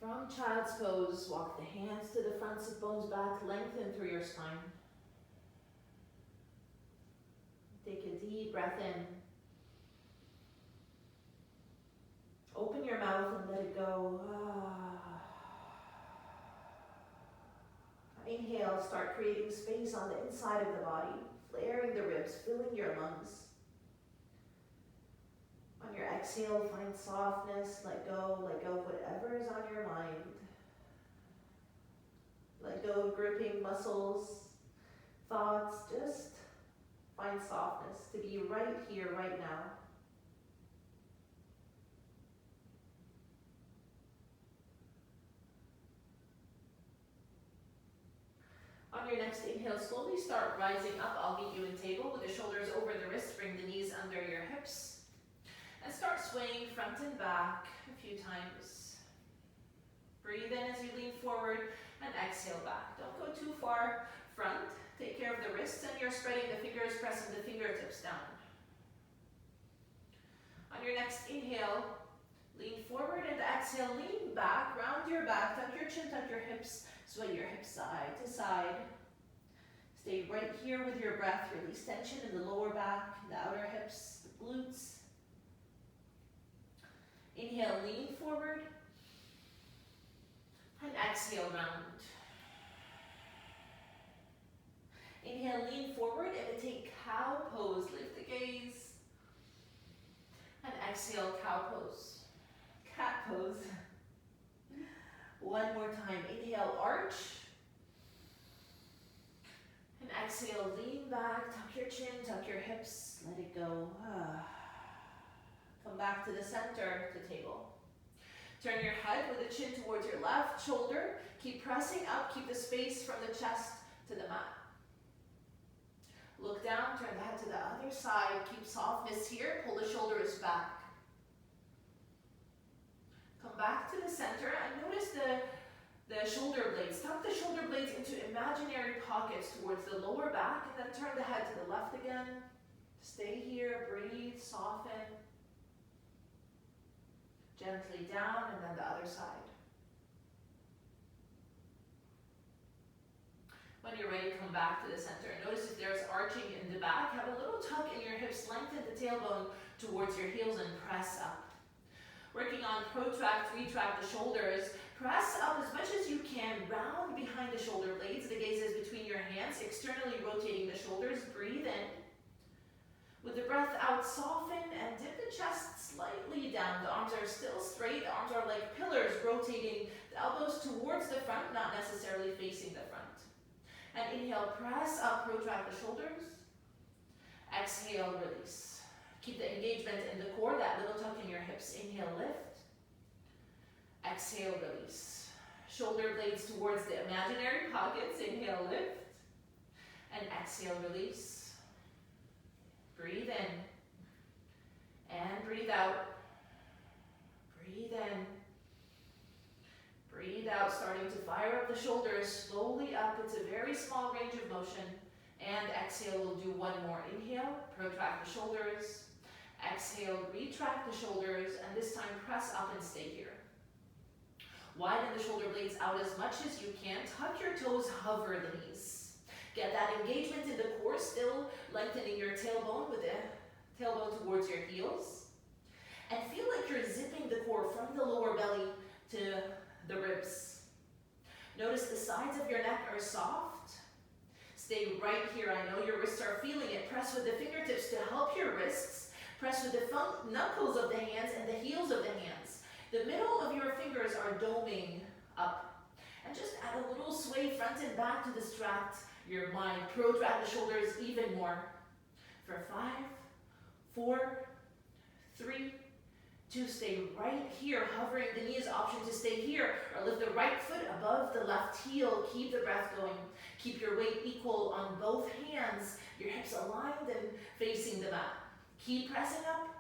From child's pose, walk the hands to the fronts of bones back, lengthen through your spine. Take a deep breath in. Open your mouth and let it go. Inhale, start creating space on the inside of the body, flaring the ribs, filling your lungs. On your exhale, find softness, let go of whatever is on your mind. Let go of gripping muscles, thoughts, just find softness to be right here, right now. On your next inhale, slowly start rising up. I'll meet you in table with the shoulders over the wrists. Bring the knees under your hips. And start swaying front and back a few times. Breathe in as you lean forward and exhale back. Don't go too far front. Take care of the wrists and you're spreading the fingers, pressing the fingertips down. On your next inhale, lean forward and exhale, lean back, round your back, tuck your chin, tuck your hips, sway your hips side to side. Stay right here with your breath. Release tension in the lower back, the outer hips, the glutes. Inhale, lean forward. And exhale, round. Inhale, lean forward, imitate cow pose. Lift the gaze. And exhale, cow pose. Cat pose. One more time. Inhale, arch. And exhale, lean back, tuck your chin, tuck your hips, let it go. Come back to the center, to table. Turn your head with the chin towards your left shoulder. Keep pressing up, keep the space from the chest to the mat. Look down, turn the head to the other side. Keep softness here, pull the shoulders back. Come back to the center and notice the shoulder blades. Tuck the shoulder blades into imaginary pockets towards the lower back and then turn the head to the left again. Stay here, breathe, soften. Gently down and then the other side. When you're ready, come back to the center. Notice if there's arching in the back, have a little tuck in your hips, lengthen the tailbone towards your heels and press up. Working on protract, retract the shoulders. Press up as much as you can, round behind the shoulder blades. The gaze is between your hands, externally rotating the shoulders. Breathe in. With the breath out, soften and dip the chest slightly down. The arms are still straight. The arms are like pillars, rotating the elbows towards the front, not necessarily facing the front. And inhale, press up, protract the shoulders. Exhale, release. Keep the engagement in the core, that little tuck in your hips. Inhale, lift. Exhale, release. Shoulder blades towards the imaginary pockets. Inhale, lift. And exhale, release. Breathe in. And breathe out. Breathe in. Breathe out, starting to fire up the shoulders, slowly up. It's a very small range of motion. And exhale, we'll do one more. Inhale, protract the shoulders. Exhale, retract the shoulders, and this time press up and stay here. Widen the shoulder blades out as much as you can. Tuck your toes, hover the knees. Get that engagement in the core, still lengthening your tailbone with the tailbone towards your heels. And feel like you're zipping the core from the lower belly to the ribs. Notice the sides of your neck are soft. Stay right here. I know your wrists are feeling it. Press with the fingertips to help your wrists. Press with the knuckles of the hands and the heels of the hands. The middle of your fingers are doming up. And just add a little sway front and back to distract your mind. Protract the shoulders even more. For 5, 4, 3, 2, stay right here, hovering the knees. Option to stay here or lift the right foot above the left heel. Keep the breath going. Keep your weight equal on both hands. Your hips aligned and facing the mat. Keep pressing up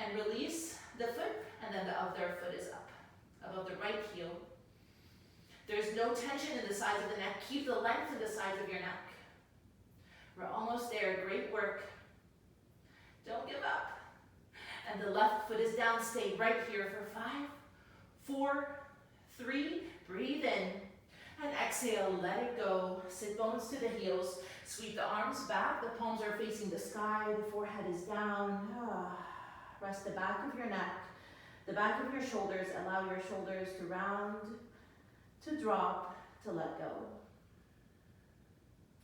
and release the foot, and then the other foot is up, above the right heel. There's no tension in the sides of the neck. Keep the length in the sides of your neck. We're almost there. Great work. Don't give up. And the left foot is down. Stay right here for 5, 4, 3, breathe in. And exhale, let it go. Sit bones to the heels. Sweep the arms back. The palms are facing the sky. The forehead is down. Rest the back of your neck, the back of your shoulders. Allow your shoulders to round, to drop, to let go.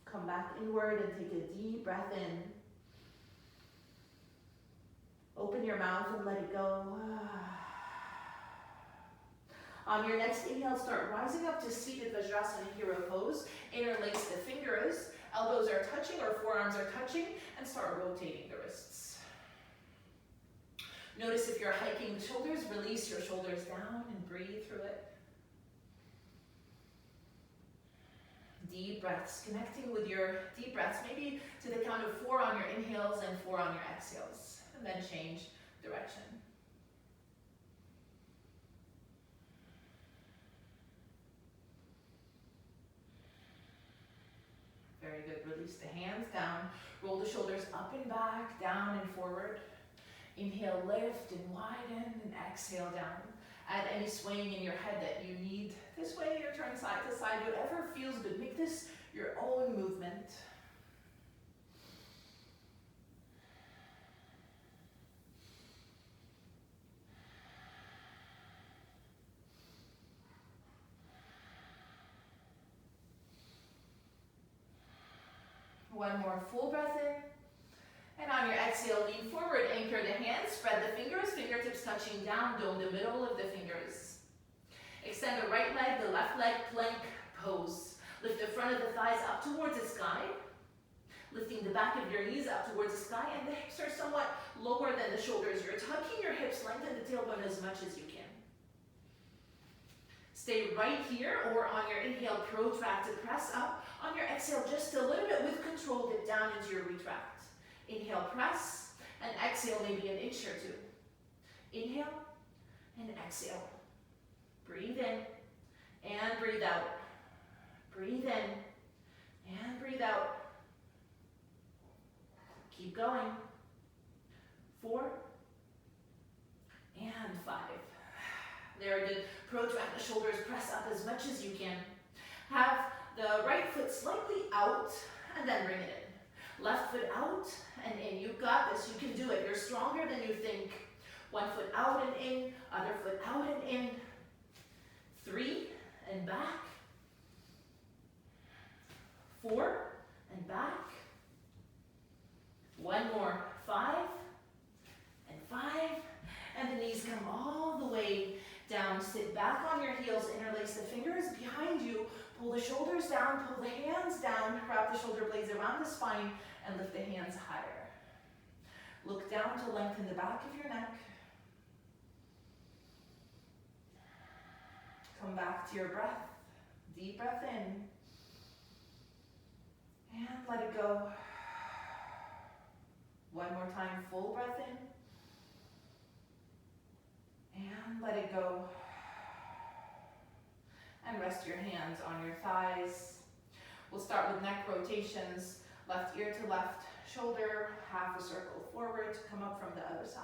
Come back inward and take a deep breath in. Open your mouth and let it go. On your next inhale, start rising up to seated Vajrasana hero pose. Interlace the fingers, elbows are touching or forearms are touching, and start rotating the wrists. Notice if you're hiking the shoulders, release your shoulders down and breathe through it. Deep breaths, connecting with your deep breaths, maybe to the count of 4 on your inhales and 4 on your exhales, and then change direction. Very good. Release the hands down. Roll the shoulders up and back, down and forward. Inhale, lift and widen, and exhale down. Add any swaying in your head that you need. This way, you're turning side to side. Whatever feels good. Make this your own movement. One more full breath in. And on your exhale, lean forward, anchor the hands, spread the fingers, fingertips touching down, dome the middle of the fingers. Extend the right leg, the left leg, plank pose. Lift the front of the thighs up towards the sky, lifting the back of your knees up towards the sky, and the hips are somewhat lower than the shoulders. You're tucking your hips, lengthen the tailbone as much as you can. Stay right here, or on your inhale, protract to press up. On your exhale, just a little bit with control, dip down into your retract. Inhale, press, and exhale maybe an inch or 2. Inhale, and exhale. Breathe in, and breathe out. Breathe in, and breathe out. Keep going. 4, and 5. Very good. Protract the shoulders, press up as much as you can. Have the right foot slightly out, and then bring it in. Left foot out and in. You've got this. You can do it. You're stronger than you think. 1 foot out and in. Other foot out and in. 3 and back. 4 and back. 1 more. 5 and 5. And the knees come all the way down. Sit back on your heels. Interlace the fingers behind you. Pull the shoulders down, pull the hands down, wrap the shoulder blades around the spine, and lift the hands higher. Look down to lengthen the back of your neck. Come back to your breath. Deep breath in. And let it go. 1 more time, full breath in. And let it go. And rest your hands on your thighs. We'll start with neck rotations. Left ear to left shoulder, half a circle forward to come up from the other side.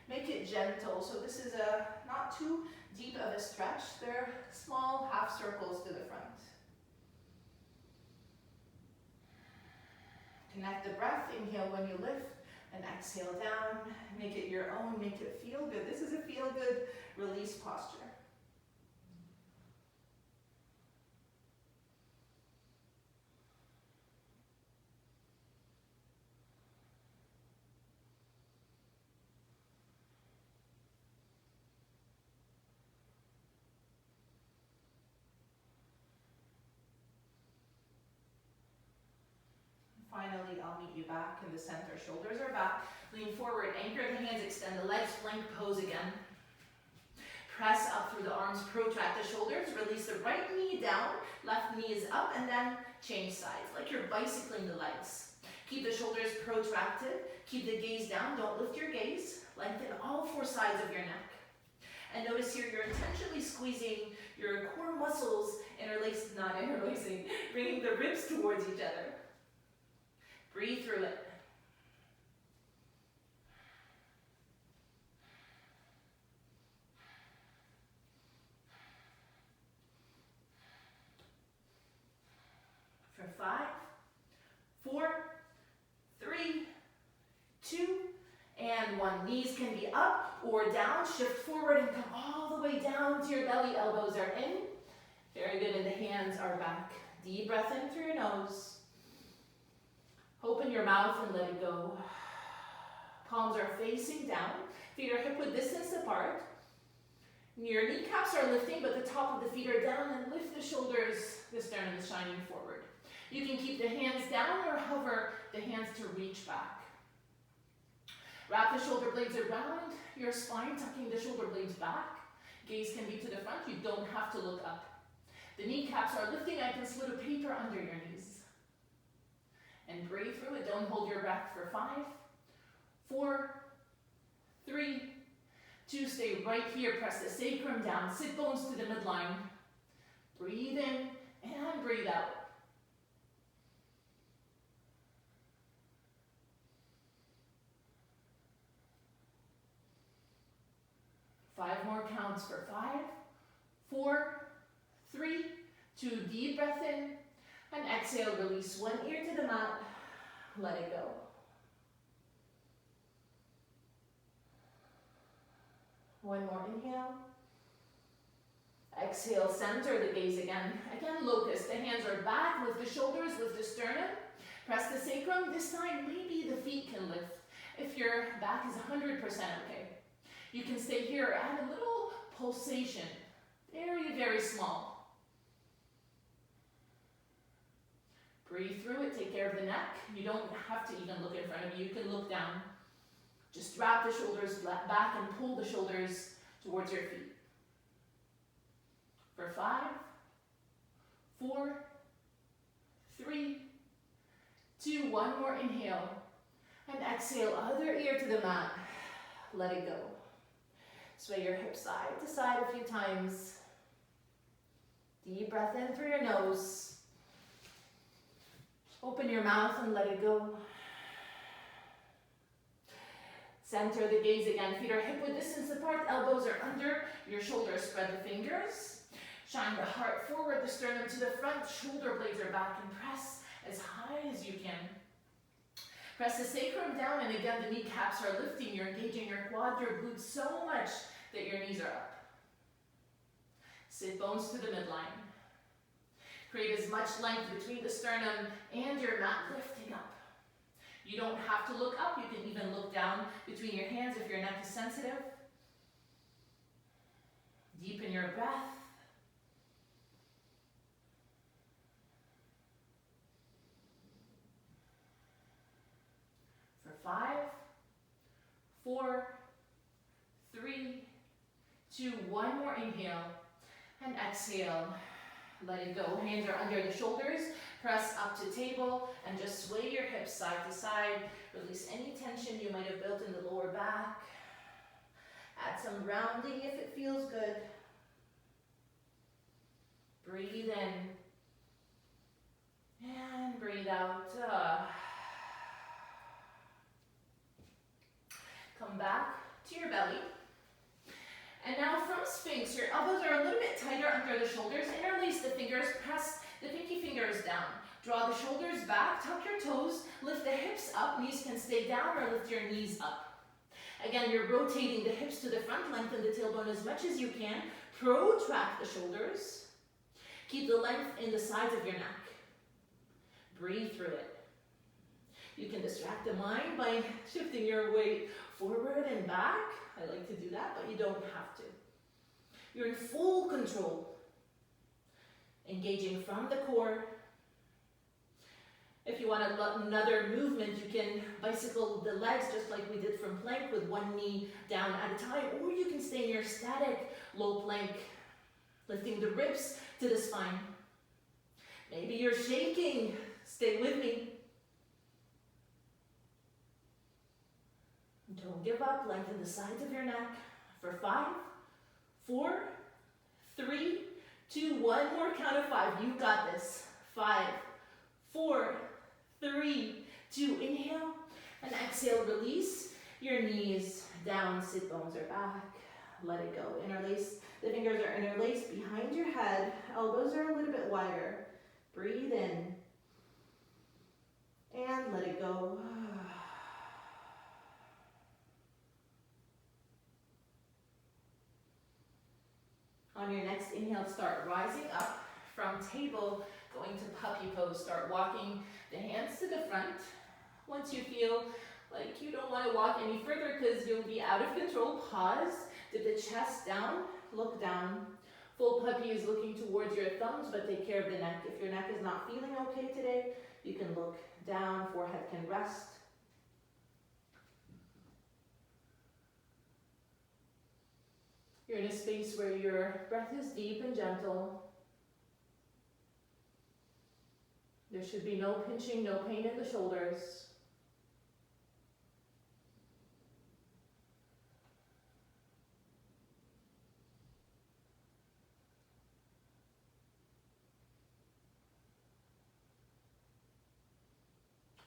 Make it gentle. So this is not too deep of a stretch. They're small half circles to the front. Connect the breath. Inhale when you lift and exhale down. Make it your own. Make it feel good. This is a feel good release posture. Finally, I'll meet you back in the center. Shoulders are back. Lean forward, anchor the hands, extend the legs, plank pose again. Press up through the arms, protract the shoulders, release the right knee down, left knee is up, and then change sides, like you're bicycling the legs. Keep the shoulders protracted, keep the gaze down, don't lift your gaze, lengthen all 4 sides of your neck. And notice here you're intentionally squeezing your core muscles, not interlacing, bringing the ribs towards each other. Breathe through it. or down. Shift forward and come all the way down to your belly. Elbows are in. Very good, and the hands are back. Deep breath in through your nose. Open your mouth and let it go. Palms are facing down. Feet are hip width distance apart. Your kneecaps are lifting, but the top of the feet are down, and lift the shoulders. The sternum is shining forward. You can keep the hands down or hover the hands to reach back. Wrap the shoulder blades around your spine, tucking the shoulder blades back. Gaze can be to the front. You don't have to look up. The kneecaps are lifting. I can slip a paper under your knees. And breathe through it. Don't hold your breath for 5, 4, 3, 2. Stay right here. Press the sacrum down. Sit bones to the midline. Breathe in and breathe out. Five more counts for 5, 4, 3, 2. Deep breath in and exhale. Release one ear to the mat. Let it go. One more inhale. Exhale, center the gaze again. Again, locust. The hands are back. Lift the shoulders, lift the sternum. Press the sacrum. This time, maybe the feet can lift. If your back is 100% okay. You can stay here, add a little pulsation. Very, very small. Breathe through it, take care of the neck. You don't have to even look in front of you, you can look down. Just wrap the shoulders back and pull the shoulders towards your feet. For 5, 4, 3, 2, one more inhale. And exhale, other ear to the mat. Let it go. Sway your hips side to side a few times. Deep breath in through your nose. Open your mouth and let it go. Center the gaze again. Feet are hip width distance apart. Elbows are under. Your shoulders spread the fingers. Shine the heart forward, the sternum to the front. Shoulder blades are back and press as high as you can. Press the sacrum down, and again, the kneecaps are lifting. You're engaging your quad, your glutes so much that your knees are up. Sit bones to the midline. Create as much length between the sternum and your mat, lifting up. You don't have to look up. You can even look down between your hands if your neck is sensitive. Deepen your breath. For 5, 4, 3, 2, one more inhale, and exhale. Let it go. Hands are under the shoulders. Press up to table and just sway your hips side to side. Release any tension you might have built in the lower back. Add some rounding if it feels good. Breathe in and breathe out. Come back to your belly. And now from Sphinx, your elbows are a little bit tighter under the shoulders. Interlace the fingers, press the pinky fingers down. Draw the shoulders back, tuck your toes, lift the hips up. Knees can stay down or lift your knees up. Again, you're rotating the hips to the front, lengthen the tailbone as much as you can. Protract the shoulders. Keep the length in the sides of your neck. Breathe through it. You can distract the mind by shifting your weight forward and back. I like to do that, but you don't have to. You're in full control. Engaging from the core. If you want another movement, you can bicycle the legs just like we did from plank with one knee down at a time, or you can stay in your static low plank, lifting the ribs to the spine. Maybe you're shaking. Stay with me. Don't give up. Lengthen the sides of your neck. For 5, 4, 3, 2, one more count of 5. You got this. 5, 4, 3, 2. Inhale and exhale. Release your knees down. Sit bones are back. Let it go. Interlace. The fingers are interlaced behind your head. Elbows are a little bit wider. Breathe in. And let it go. On your next inhale, start rising up from table, going to puppy pose. Start walking the hands to the front. Once you feel like you don't want to walk any further because you'll be out of control, pause, dip the chest down, look down. Full puppy is looking towards your thumbs, but take care of the neck. If your neck is not feeling okay today, you can look down, forehead can rest. You're in a space where your breath is deep and gentle. There should be no pinching, no pain in the shoulders.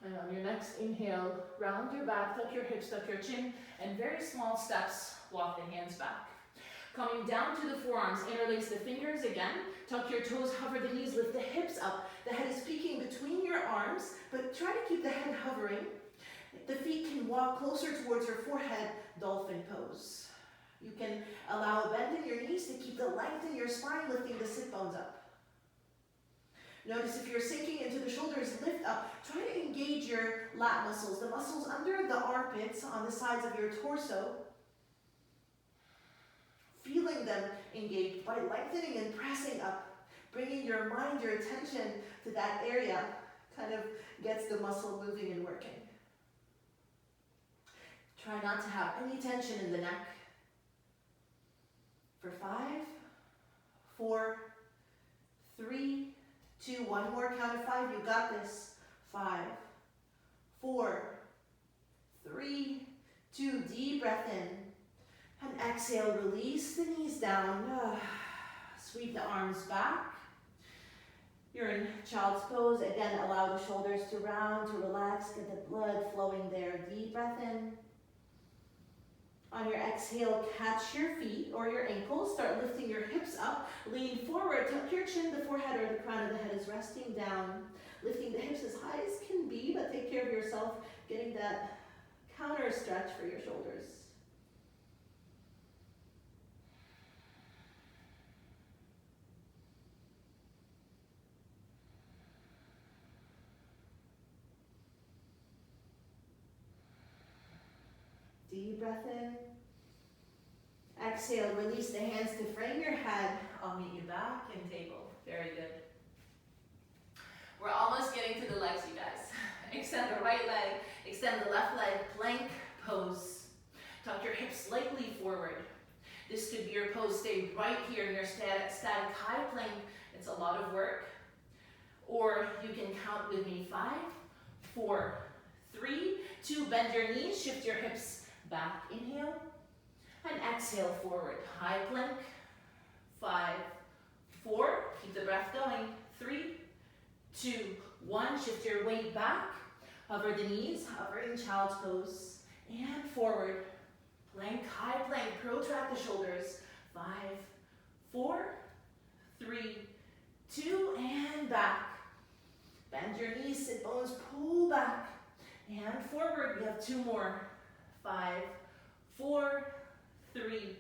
And on your next inhale, round your back, tuck your hips, tuck your chin, and very small steps, walk the hands back. Coming down to the forearms, interlace the fingers again, tuck your toes, hover the knees, lift the hips up. The head is peeking between your arms, but try to keep the head hovering. The feet can walk closer towards your forehead, dolphin pose. You can allow a bend in your knees to keep the length in your spine, lifting the sit bones up. Notice if you're sinking into the shoulders, lift up. Try to engage your lat muscles, the muscles under the armpits on the sides of your torso. Feeling them engaged by lengthening and pressing up. Bringing your mind, your attention to that area kind of gets the muscle moving and working. Try not to have any tension in the neck. For 5, 4, 3, 2, one more count of 5, you got this. 5, 4, 3, 2, deep breath in. And exhale, release the knees down. Sweep the arms back. You're in child's pose. Again, allow the shoulders to round, to relax, get the blood flowing there. Deep breath in. On your exhale, catch your feet or your ankles. Start lifting your hips up. Lean forward, tuck your chin, the forehead or the crown of the head is resting down. Lifting the hips as high as can be, but take care of yourself, getting that counter stretch for your shoulders. Deep breath in. Exhale, release the hands to frame your head. I'll meet you back in table. Very good. We're almost getting to the legs, you guys. Extend the right leg, extend the left leg, plank pose. Tuck your hips slightly forward. This could be your pose. Stay right here in your static high plank. It's a lot of work. Or you can count with me. 5, 4, 3, 2. Bend your knees, shift your hips back. Inhale. And exhale forward. High plank. 5, 4. Keep the breath going. 3, 2, 1. Shift your weight back. Hover the knees. Hover in child's pose. And forward. Plank, high plank. Protract the shoulders. 5, 4, 3, 2, and back. Bend your knees. Sit bones. Pull back. And forward. We have 2 more. 5, 4, 3,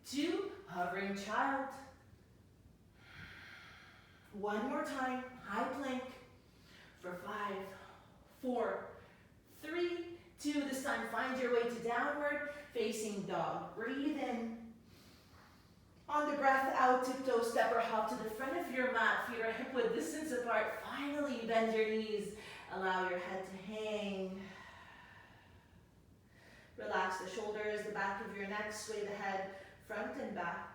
2. Hovering child. 1 more time. High plank. For 5, 4, 3, 2. This time find your way to downward facing dog. Breathe in. On the breath out, tiptoe, step or hop to the front of your mat. Feet are hip width distance apart. Finally, bend your knees. Allow your head to hang. Relax the shoulders, the back of your neck. Sway the head front and back.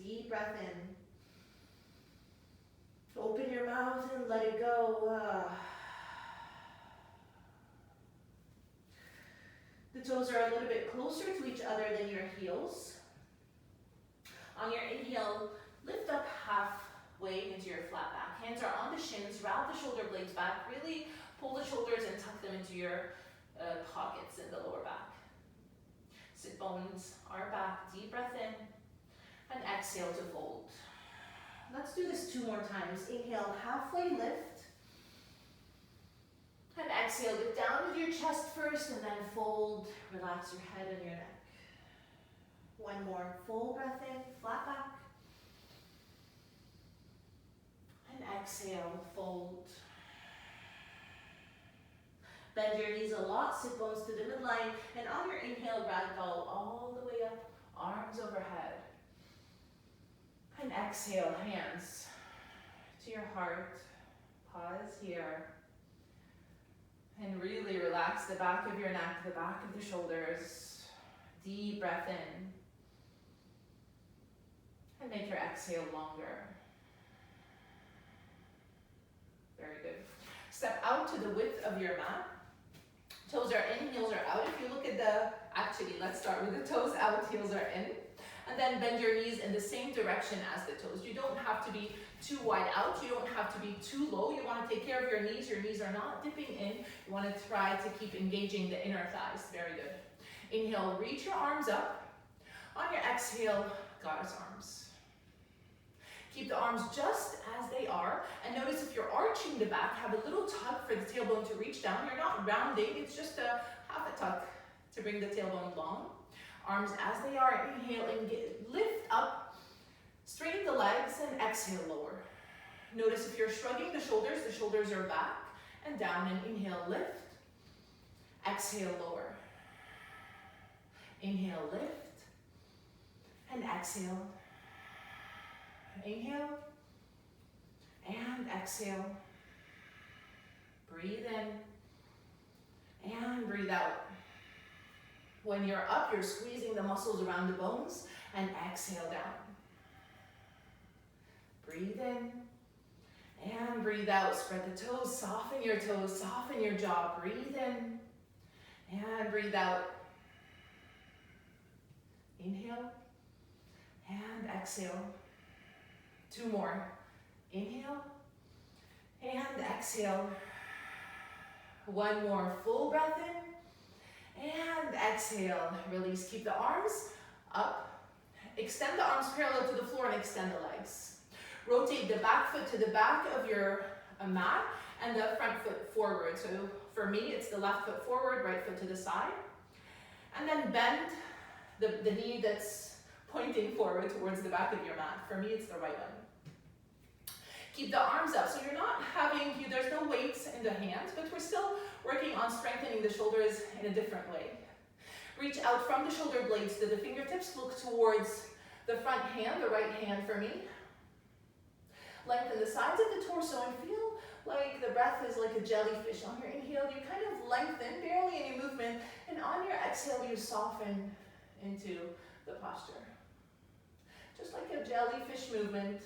Deep breath in. Open your mouth and let it go. The toes are a little bit closer to each other than your heels. On your inhale, lift up halfway into your flat back. Hands are on the shins. Route the shoulder blades back. Really pull the shoulders and tuck them into your pockets in the lower back. Sit bones are back. Deep breath in. And exhale to fold. Let's do this 2 more times. Inhale, halfway lift. And exhale, get down with your chest first and then fold. Relax your head and your neck. 1 more. Full breath in, flat back. exhale, fold. Bend your knees a lot, sit bones to the midline, and on your inhale, ragdoll all the way up, arms overhead. And exhale, hands to your heart. Pause here. And really relax the back of your neck, the back of the shoulders. Deep breath in. And make your exhale longer. Very good. Step out to the width of your mat. Toes are in, heels are out. If you look at actually, let's start with the toes out, heels are in. And then bend your knees in the same direction as the toes. You don't have to be too wide out. You don't have to be too low. You want to take care of your knees. Your knees are not dipping in. You want to try to keep engaging the inner thighs. Very good. Inhale, reach your arms up. On your exhale, goddess arms. Keep the arms just as they are. And notice if you're arching the back, have a little tuck for the tailbone to reach down. You're not rounding. It's just a half a tuck to bring the tailbone long. Arms as they are, inhale and lift up, straighten the legs and exhale lower. Notice if you're shrugging the shoulders are back and down and inhale, lift, exhale lower. Inhale, lift, and exhale. Inhale, and exhale. Breathe in, and breathe out. When you're up, you're squeezing the muscles around the bones and exhale down. Breathe in and breathe out. Spread the toes, soften your jaw. Breathe in and breathe out. Inhale and exhale. 2 more. Inhale and exhale. 1 more. Full breath in. And exhale, release. Keep the arms up. Extend the arms parallel to the floor and extend the legs. Rotate the back foot to the back of your mat and the front foot forward. So for me, it's the left foot forward, right foot to the side. And then bend the knee that's pointing forward towards the back of your mat. For me, it's the right one. Keep the arms up, so you're not there's no weights in the hands, but we're still working on strengthening the shoulders in a different way. Reach out from the shoulder blades to the fingertips, look towards the front hand, the right hand for me. Lengthen the sides of the torso and feel like the breath is like a jellyfish. On your inhale, you kind of lengthen, barely any movement, and on your exhale, you soften into the posture. Just like a jellyfish movement.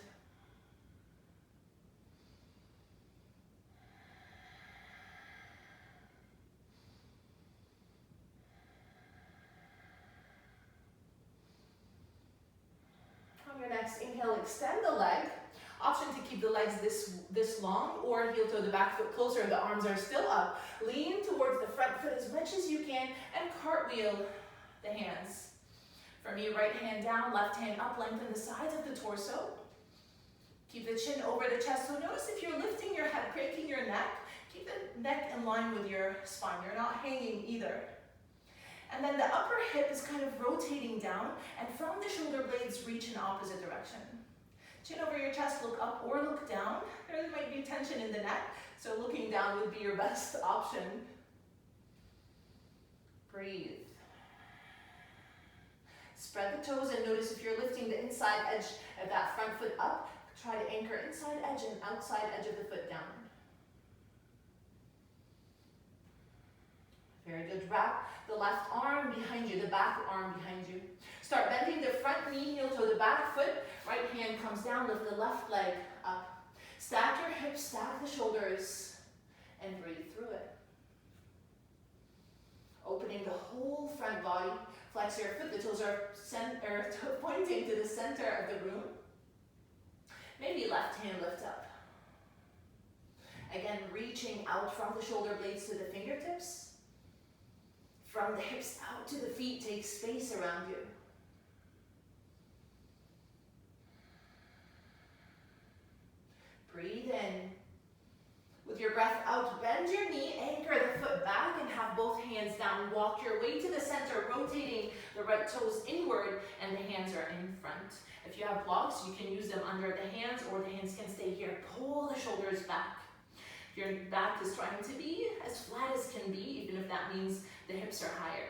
On your next inhale, extend the leg. Option to keep the legs this long or heel toe the back foot closer. The arms are still up. Lean towards the front foot as much as you can and cartwheel the hands. For me, right hand down, left hand up. Lengthen the sides of the torso. Keep the chin over the chest. So notice if you're lifting your head, cranking your neck, keep the neck in line with your spine. You're not hanging either. And then the upper hip is kind of rotating down, and from the shoulder blades, reach in opposite direction. Chin over your chest, look up or look down. There might be tension in the neck, so looking down would be your best option. Breathe. Spread the toes and notice if you're lifting the inside edge of that front foot up, try to anchor inside edge and outside edge of the foot down. Very good. Wrap the left arm behind you, the back arm behind you. Start bending the front knee, heel toe the back foot. Right hand comes down, lift the left leg up. Stack your hips, stack the shoulders, and breathe through it. Opening the whole front body. Flex your foot, the toes are pointing to the center of the room. Maybe left hand lift up. Again, reaching out from the shoulder blades to the fingertips. From the hips out to the feet, take space around you. Breathe in. With your breath out, bend your knee, anchor the foot back and have both hands down. Walk your way to the center, rotating The right toes inward and the hands are in front. If you have blocks, you can use them under the hands or the hands can stay here. Pull the shoulders back. Your back is trying to be as flat as can be, even if that means the hips are higher.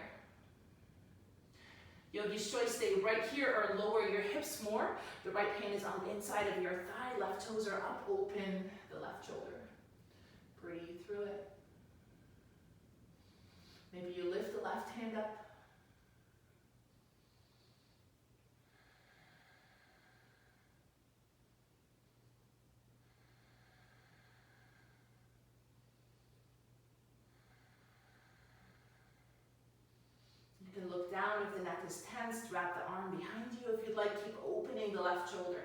Yogi's choice, stay right here or lower your hips more. The right hand is on the inside of your thigh. Left toes are up, open the left shoulder. Breathe through it. Maybe you lift the left hand up. You can look down if the neck is tense, wrap the arm behind you. If you'd like, keep opening the left shoulder.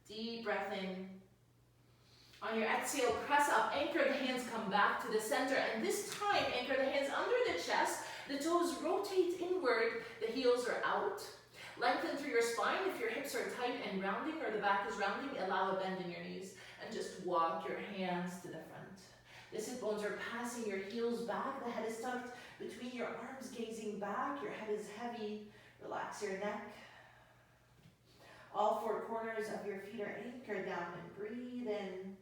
Deep breath in. On your exhale, press up, anchor the hands, come back to the center, and this time, anchor the hands under the chest, the toes rotate inward, the heels are out. Lengthen through your spine. If your hips are tight and rounding, or the back is rounding, allow a bend in your knees, and just walk your hands to the front. The sit bones are passing your heels back, the head is tucked between your arms, gazing back, your head is heavy, relax your neck. All four corners of your feet are anchored down, and breathe in.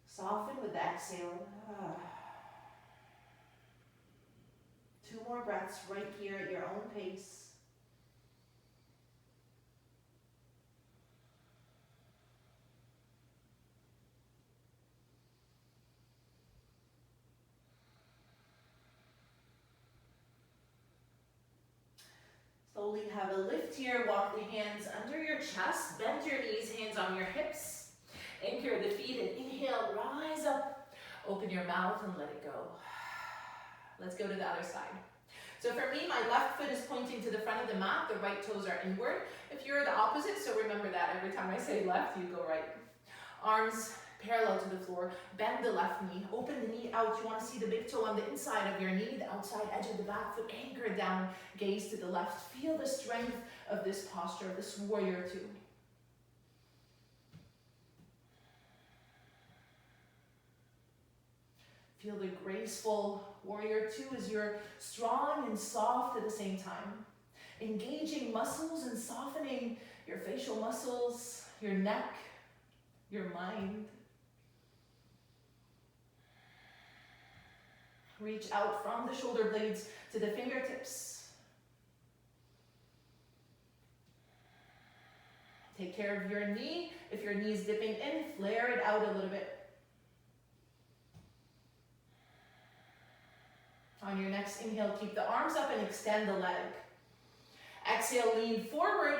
Soften with the exhale. 2 more breaths right here at your own pace. Slowly have a lift here. Walk the hands under your chest. Bend your knees, hands on your hips. Anchor the feet and inhale, rise up. Open your mouth and let it go. Let's go to the other side. So for me, my left foot is pointing to the front of the mat. The right toes are inward. If you're the opposite, so remember that every time I say left, you go right. Arms parallel to the floor. Bend the left knee. Open the knee out. You want to see the big toe on the inside of your knee, the outside edge of the back foot. Anchor down. Gaze to the left. Feel the strength of this posture, this warrior two. Feel the graceful warrior two as you're strong and soft at the same time. Engaging muscles and softening your facial muscles, your neck, your mind. Reach out from the shoulder blades to the fingertips. Take care of your knee. If your knee is dipping in, flare it out a little bit. On your next inhale, keep the arms up and extend the leg. Exhale, lean forward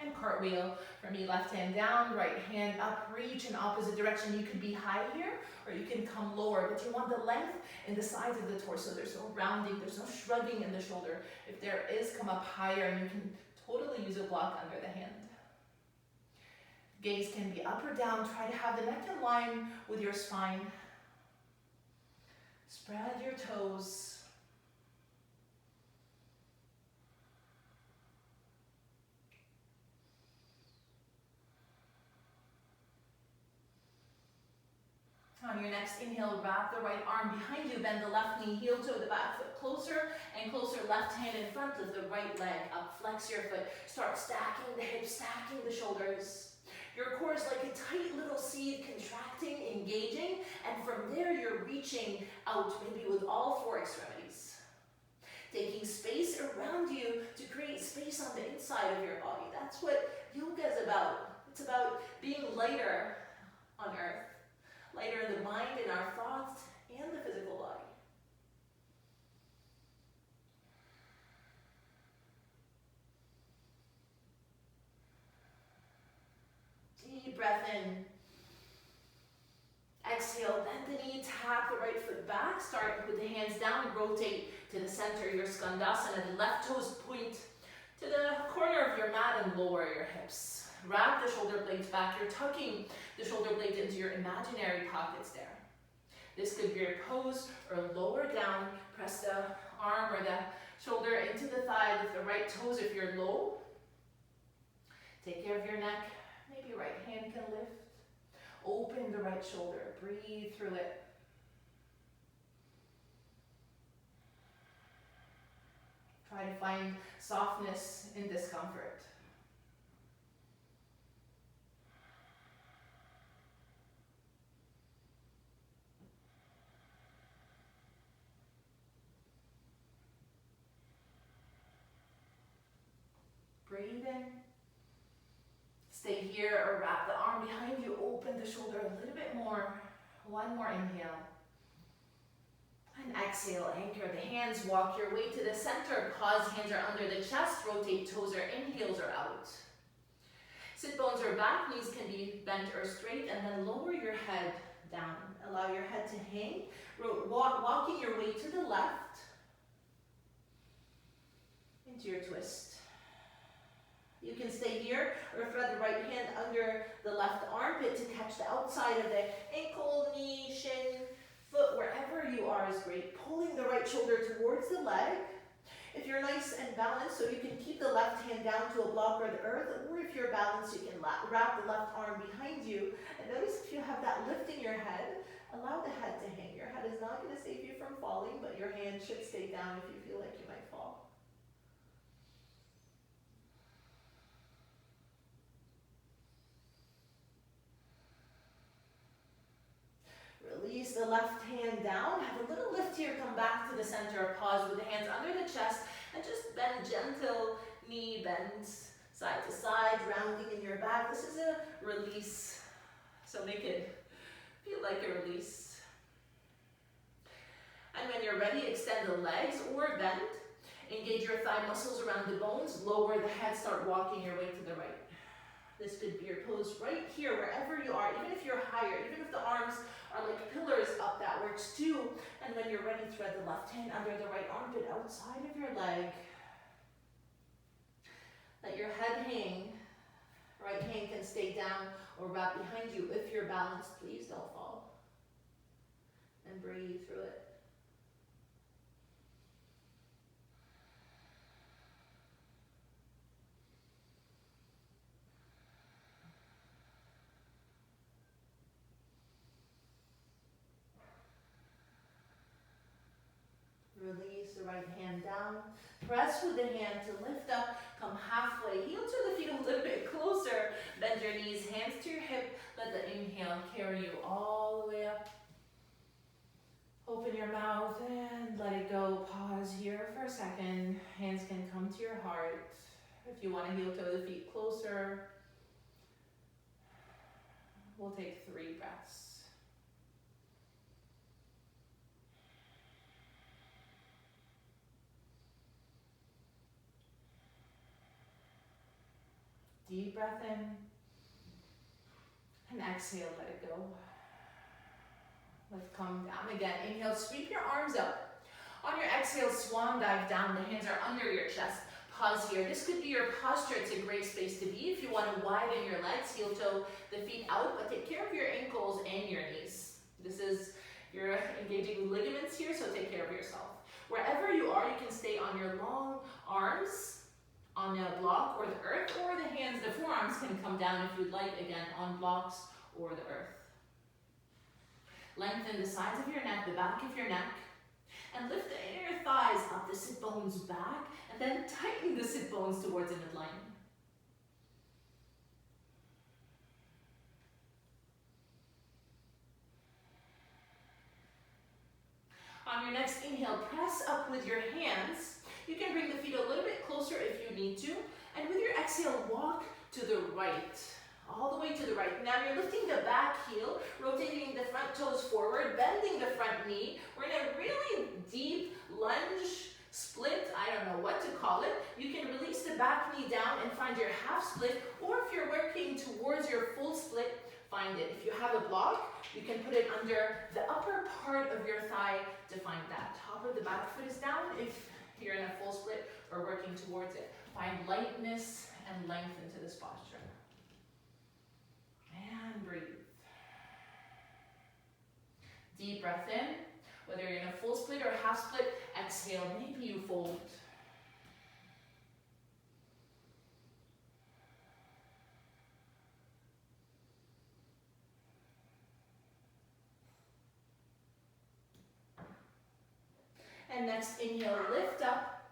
and cartwheel. For me, left hand down, right hand up, reach in opposite direction. You could be high here, or you can come lower, but you want the length in the sides of the torso. There's no rounding, there's no shrugging in the shoulder. If there is, come up higher, and you can totally use a block under the hand. Gaze can be up or down. Try to have the neck in line with your spine. Spread your toes. On your next inhale, wrap the right arm behind you, bend the left knee, heel toe the back foot closer and closer, left hand in front of the right leg up, flex your foot, start stacking the hips, stacking the shoulders. Your core is like a tight little seed, contracting, engaging, and from there you're reaching out, maybe with all 4 extremities. Taking space around you to create space on the inside of your body. That's what yoga is about. It's about being lighter on earth. Lighter in the mind, in our thoughts, and the physical body. Deep breath in. Exhale, bend the knee, tap the right foot back. Start with the hands down, rotate to the center, your skandasana. The left toes point to the corner of your mat and lower your hips. Wrap the shoulder blades back. You're tucking the shoulder blades into your imaginary pockets there. This could be your pose or lower down. Press the arm or the shoulder into the thigh with the right toes if you're low. Take care of your neck. Maybe right hand can lift. Open the right shoulder. Breathe through it. Try to find softness in discomfort. Breathe in. Stay here or wrap the arm behind you. Open the shoulder a little bit more. One more inhale. And exhale, anchor the hands. Walk your way to the center. Pause, hands are under the chest. Rotate, toes are in, heels are out. Sit bones are back, knees can be bent or straight, and then lower your head down. Allow your head to hang. Walking your way to the left. Into your twist. You can stay here or thread the right hand under the left armpit to catch the outside of the ankle, knee, shin, foot, wherever you are is great. Pulling the right shoulder towards the leg. If you're nice and balanced, so you can keep the left hand down to a block or the earth, or if you're balanced, you can wrap the left arm behind you. And notice if you have that lift in your head, allow the head to hang. Your head is not going to save you from falling, but your hand should stay down if you feel like you might fall. Release the left hand down. Have a little lift here. Come back to the center. Pause with the hands under the chest. And just bend gentle. Knee bends side to side. Rounding in your back. This is a release. So make it feel like a release. And when you're ready, extend the legs or bend. Engage your thigh muscles around the bones. Lower the head. Start walking your way to the right. This could be your pose right here, wherever you are. Even if you're higher, even if the arms are like pillars up, that works too. And when you're ready, thread the left hand under the right armpit outside of your leg. Let your head hang. Right hand can stay down or wrap behind you. If you're balanced, please don't fall. And breathe through it. Release the right hand down. Press with the hand to lift up. Come halfway. Heel to the feet a little bit closer. Bend your knees, hands to your hip. Let the inhale carry you all the way up. Open your mouth and let it go. Pause here for a second. Hands can come to your heart. If you want to heel toe the feet closer, we'll take 3 breaths. Deep breath in, and exhale, let it go. Let's come down again. Inhale, sweep your arms up. On your exhale, swan dive down. The hands are under your chest. Pause here. This could be your posture. It's a great space to be. If you want to widen your legs, heel toe the feet out, but take care of your ankles and your knees. You're engaging ligaments here, so take care of yourself. Wherever you are, you can stay on your long arms, on a block or the earth, or the hands, the forearms can come down if you'd like, again, on blocks or the earth. Lengthen the sides of your neck, the back of your neck, and lift the inner thighs up, the sit bones back, and then tighten the sit bones towards the midline. On your next inhale, press up with your hands. You can bring the feet a little bit closer if you need to. And with your exhale, walk to the right. All the way to the right. Now you're lifting the back heel, rotating the front toes forward, bending the front knee. We're in a really deep lunge split. I don't know what to call it. You can release the back knee down and find your half split. Or if you're working towards your full split, find it. If you have a block, you can put it under the upper part of your thigh to find that. Top of the back foot is down if you're in a full split or working towards it. Find lightness and length into this posture. And breathe. Deep breath in. Whether you're in a full split or half split, exhale. Maybe you fold. And next inhale, lift up.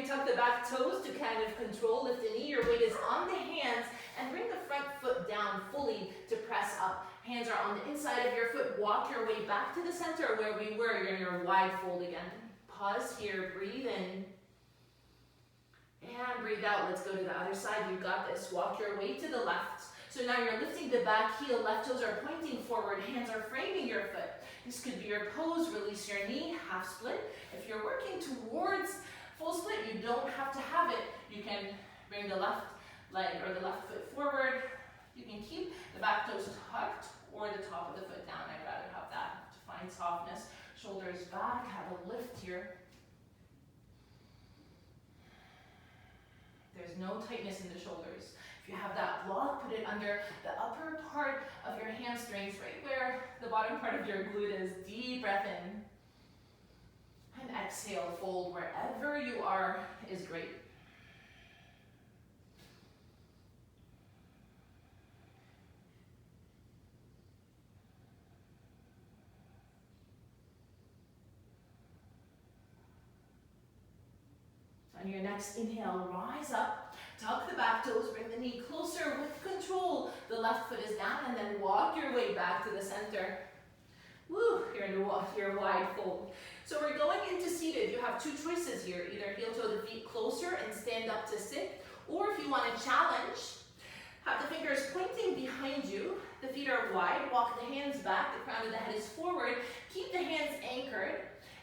Tuck the back toes to kind of control, lift the knee, your weight is on the hands, and bring the front foot down fully to press up. Hands are on the inside of your foot, walk your way back to the center where we were. You're in your wide fold again. Pause here, breathe in, and breathe out. Let's go to the other side, you got this. Walk your way to the left. So now you're lifting the back heel, left toes are pointing forward, hands are framing your foot. This could be your pose, release your knee, half split. If you're working towards full split, you don't have to have it. You can bring the left leg or the left foot forward. You can keep the back toes tucked or the top of the foot down. I'd rather have that to find softness. Shoulders back, have a lift here. There's no tightness in the shoulders. If you have that block, put it under the upper part of your hamstrings, right where the bottom part of your glute is. Deep breath in. And exhale, fold wherever you are is great. On your next inhale, rise up, tuck the back toes, bring the knee closer with control. The left foot is down, and then walk your way back to the center. Woo, you're in your wide fold. So we're going into seated. You have two choices here. Either heel toe the feet closer and stand up to sit, or if you want to challenge, have the fingers pointing behind you. The feet are wide, walk the hands back, the crown of the head is forward. Keep the hands anchored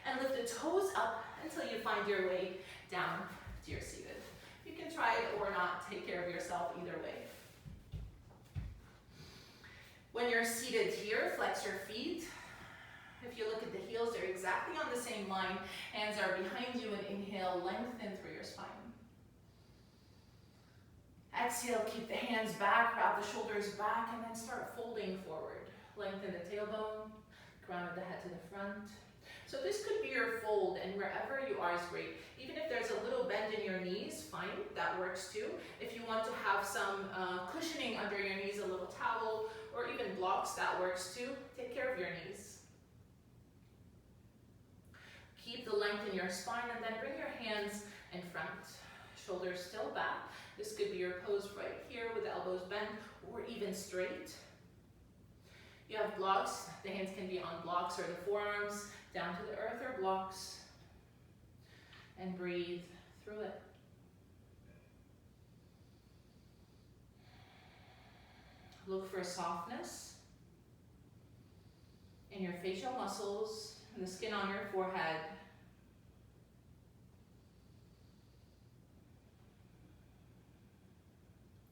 and lift the toes up until you find your way down to your seated. You can try it or not, take care of yourself either way. When you're seated here, flex your feet. If you look at the heels, they're exactly on the same line. Hands are behind you, and inhale, lengthen through your spine. Exhale, keep the hands back, wrap the shoulders back, and then start folding forward. Lengthen the tailbone, crown of the head to the front. So this could be your fold, and wherever you are is great. Even if there's a little bend in your knees, fine, that works too. If you want to have some cushioning under your knees, a little towel, or even blocks, that works too. Take care of your knees. Keep the length in your spine, and then bring your hands in front. Shoulders still back. This could be your pose right here with the elbows bent, or even straight. You have blocks. The hands can be on blocks or the forearms, down to the earth or blocks. And breathe through it. Look for softness in your facial muscles and the skin on your forehead.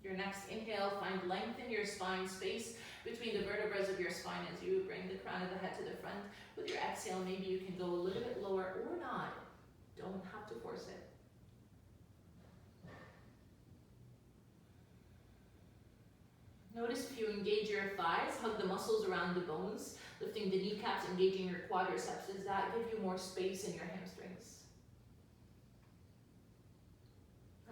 Your next inhale, find length in your spine, space between the vertebrae of your spine as you bring the crown of the head to the front. With your exhale, maybe you can go a little bit lower or not. Don't have to force it. Notice if you engage your thighs, hug the muscles around the bones, lifting the kneecaps, engaging your quadriceps. Does that give you more space in your hamstrings?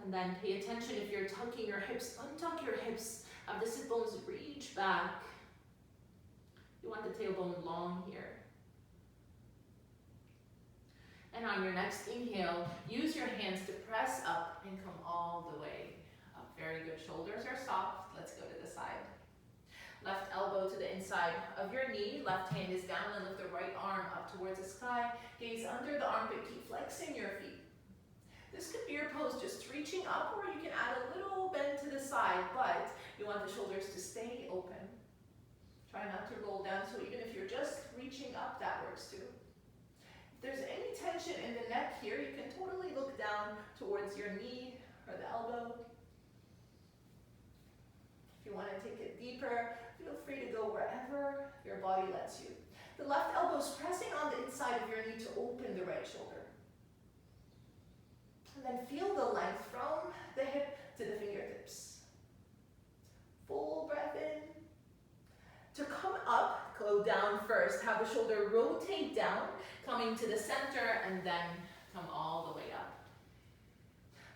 And then pay attention if you're tucking your hips, untuck your hips. Have the sit bones reach back. You want the tailbone long here. And on your next inhale, use your hands to press up and come all the way up. Very good. Shoulders are soft. Let's go to the side. Left elbow to the inside of your knee. Left hand is down, and lift the right arm up towards the sky. Gaze under the armpit. Keep flexing your feet. This could be your pose, just reaching up, or you can add a little bend to the side, but you want the shoulders to stay open. Try not to roll down, so even if you're just reaching up, that works too. If there's any tension in the neck here, you can totally look down towards your knee or the elbow. If you want to take it deeper, feel free to go wherever your body lets you. The left elbow is pressing on the inside of your knee to open the right shoulder. And then feel the length from the hip to the fingertips. Full breath in. To come up, go down first. Have the shoulder rotate down, coming to the center, and then come all the way up.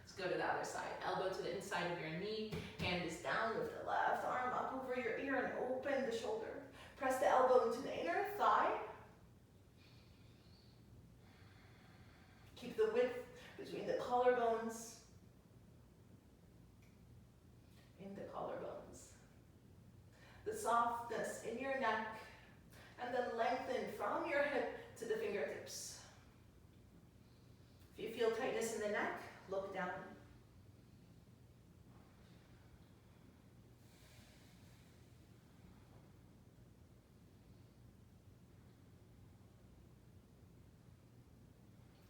Let's go to the other side. Elbow to the inside of your knee. Hand is down. Lift the left arm up over your ear and open the shoulder. Press the elbow into the inner thigh. Keep the width between the collarbones. Into collarbones. The softness in your neck, and then lengthen from your hip to the fingertips. If you feel tightness in the neck, look down.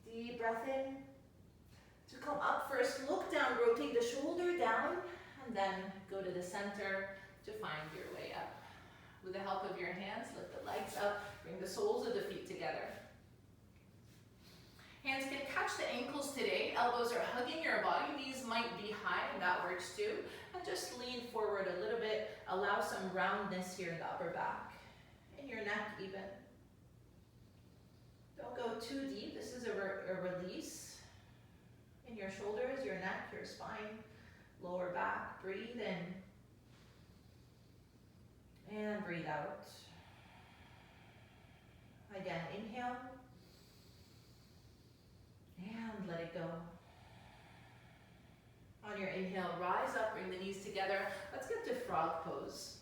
Deep breath in. To come up first, look down, rotate the shoulder down, and then go to the center to find your way up. With the help of your hands, lift the legs up, bring the soles of the feet together. Hands can catch the ankles today, elbows are hugging your body, knees might be high, and that works too. And just lean forward a little bit, allow some roundness here in the upper back, and your neck even. Don't go too deep, this is a release in your shoulders, your neck, your spine, lower back. Breathe in and breathe out. Again, inhale and let it go. On your inhale, rise up, bring the knees together. Let's get to frog pose.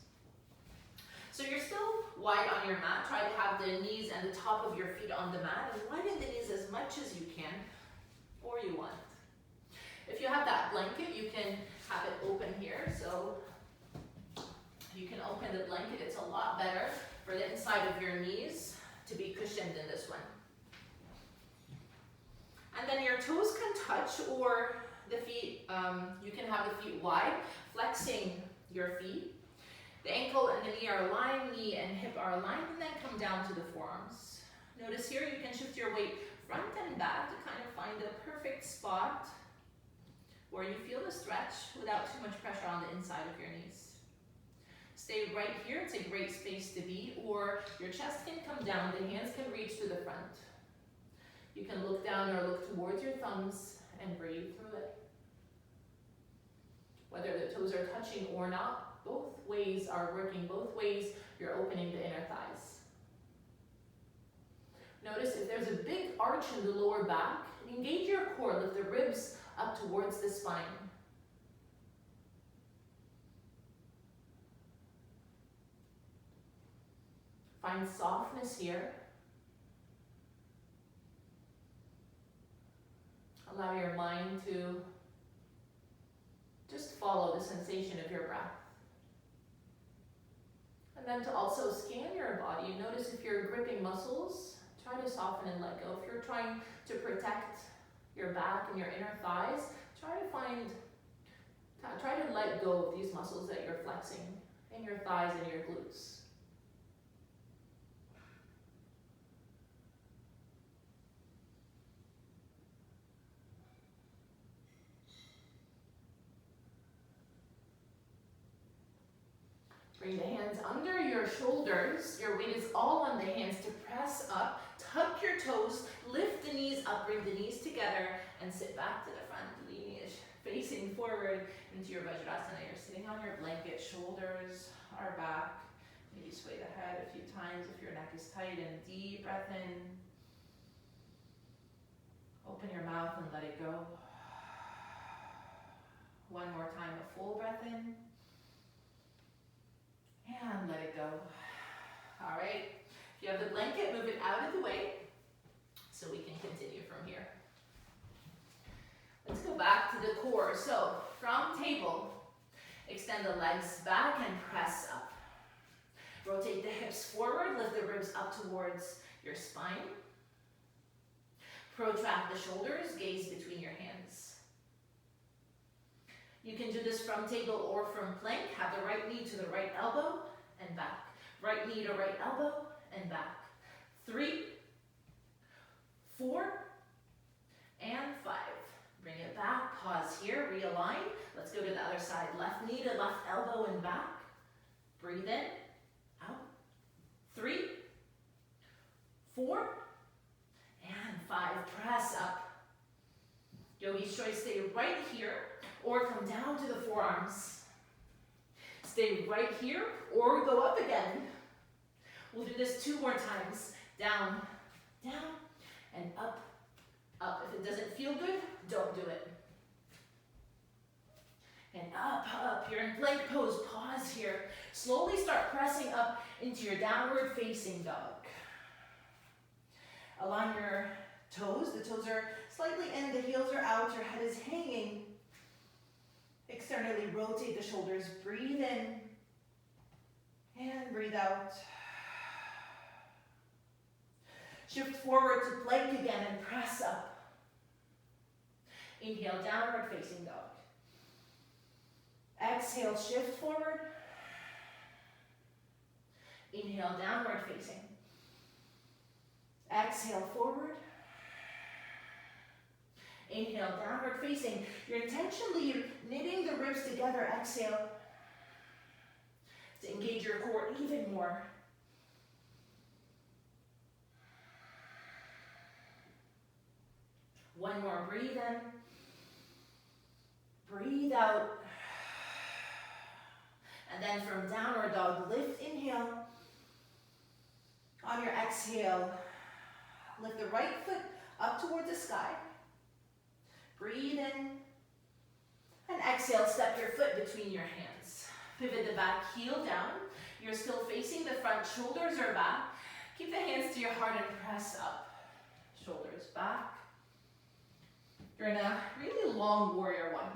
So you're still wide on your mat. Try to have the knees and the top of your feet on the mat, and widen the knees as much as you can, or you want. If you have that blanket, you can have it open here. So you can open the blanket. It's a lot better for the inside of your knees to be cushioned in this one. And then your toes can touch, or the feet, you can have the feet wide, flexing your feet. The ankle and the knee are aligned, knee and hip are aligned, and then come down to the forearms. Notice here you can shift your weight front and back to kind of find the perfect spot where you feel the stretch without too much pressure on the inside of your knees. Stay right here, it's a great space to be, or your chest can come down, the hands can reach to the front. You can look down or look towards your thumbs and breathe through it. Whether the toes are touching or not, both ways are working, both ways you're opening the inner thighs. Notice if there's a big arch in the lower back, engage your core, lift the ribs up towards the spine. Find softness here. Allow your mind to just follow the sensation of your breath. And then to also scan your body, notice if you're gripping muscles, try to soften and let go. If you're trying to protect your back and your inner thighs, try to let go of these muscles that you're flexing in your thighs and your glutes. Bring the hands under your shoulders. Your weight is all on the hands to press up. Tuck your toes, lift the knees up, bring the knees together, and sit back to the front. Lean facing forward into your Vajrasana. You're sitting on your blanket, shoulders are back. Maybe sway the head a few times if your neck is tight, and deep breath in. Open your mouth and let it go. One more time, a full breath in. And let it go. All right, if you have the blanket, move it out of the way so we can continue from here. Let's go back to the core. So from table, extend the legs back and press up. Rotate the hips forward, lift the ribs up towards your spine. Protract the shoulders, gaze between your hands. You can do this from table or from plank. Have the right knee to the right elbow and back. Right knee to right elbow and back. 3, 4, and 5. Bring it back, pause here, realign. Let's go to the other side. Left knee to left elbow and back. Breathe in, out. 3, 4, and 5. Press up. Yogi's choice, stay right here or come down to the forearms. Stay right here or go up again. We'll do this 2 more times. Down, down, and up, Up. If it doesn't feel good, don't do it. And up, up. You're in plank pose. Pause here. Slowly start pressing up into your downward facing dog. Align your toes. The toes are slightly in, the heels are out, your head is hanging. Externally rotate the shoulders. Breathe in and breathe out. Shift forward to plank again and press up. Inhale, downward facing dog. Exhale, shift forward. Inhale, downward facing. Exhale, forward. Inhale, downward facing. You're intentionally knitting the ribs together. Exhale to engage your core even more. One more, breathe in. Breathe out. And then from downward dog, lift, inhale. On your exhale, lift the right foot up towards the sky. Breathe in. And exhale, step your foot between your hands. Pivot the back heel down. You're still facing the front, shoulders are back. Keep the hands to your heart and press up. Shoulders back. You're in a really long warrior one.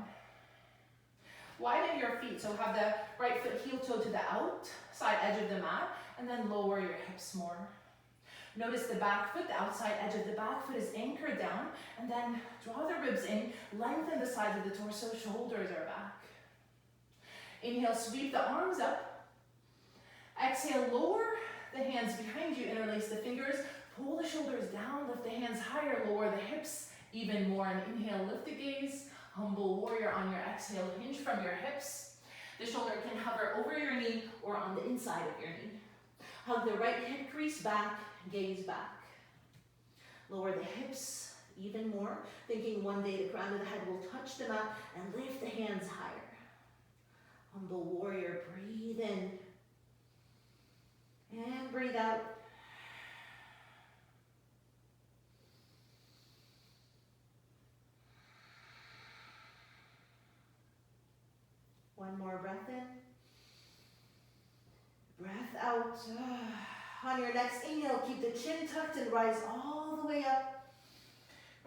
Widen your feet, so have the right foot heel toe to the outside edge of the mat, and then lower your hips more. Notice the back foot, the outside edge of the back foot is anchored down, and then draw the ribs in, lengthen the sides of the torso, shoulders are back. Inhale, sweep the arms up. Exhale, lower the hands behind you, interlace the fingers, pull the shoulders down, lift the hands higher, lower the hips even more, and inhale, lift the gaze, humble warrior on your exhale, hinge from your hips. The shoulder can hover over your knee or on the inside of your knee. Hug the right hip crease back, gaze back. Lower the hips even more, thinking one day the crown of the head will touch the mat, and lift the hands higher. Humble warrior, breathe in and breathe out. One more breath in. Breath out. On your next inhale, keep the chin tucked and rise all the way up.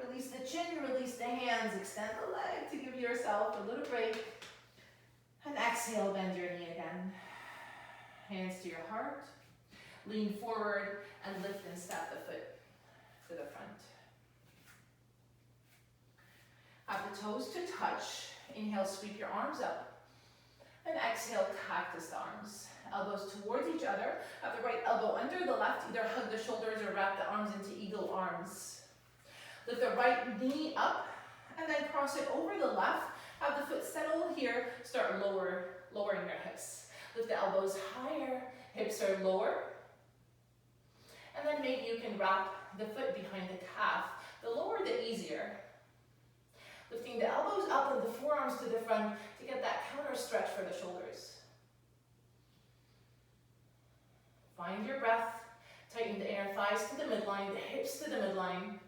Release the chin, release the hands, extend the leg to give yourself a little break. And exhale, bend your knee again. Hands to your heart. Lean forward and lift and step the foot to the front. Have the toes to touch. Inhale, sweep your arms up. And exhale, cactus arms. Elbows towards each other. Have the right elbow under the left. Either hug the shoulders or wrap the arms into eagle arms. Lift the right knee up and then cross it over the left. Have the foot settle here. Start lowering your hips. Lift the elbows higher. Hips are lower. And then maybe you can wrap the foot behind the calf. The lower, the easier. Lifting the elbows up and the forearms to the front to get that counter stretch for the shoulders. Find your breath. Tighten the inner thighs to the midline, the hips to the midline.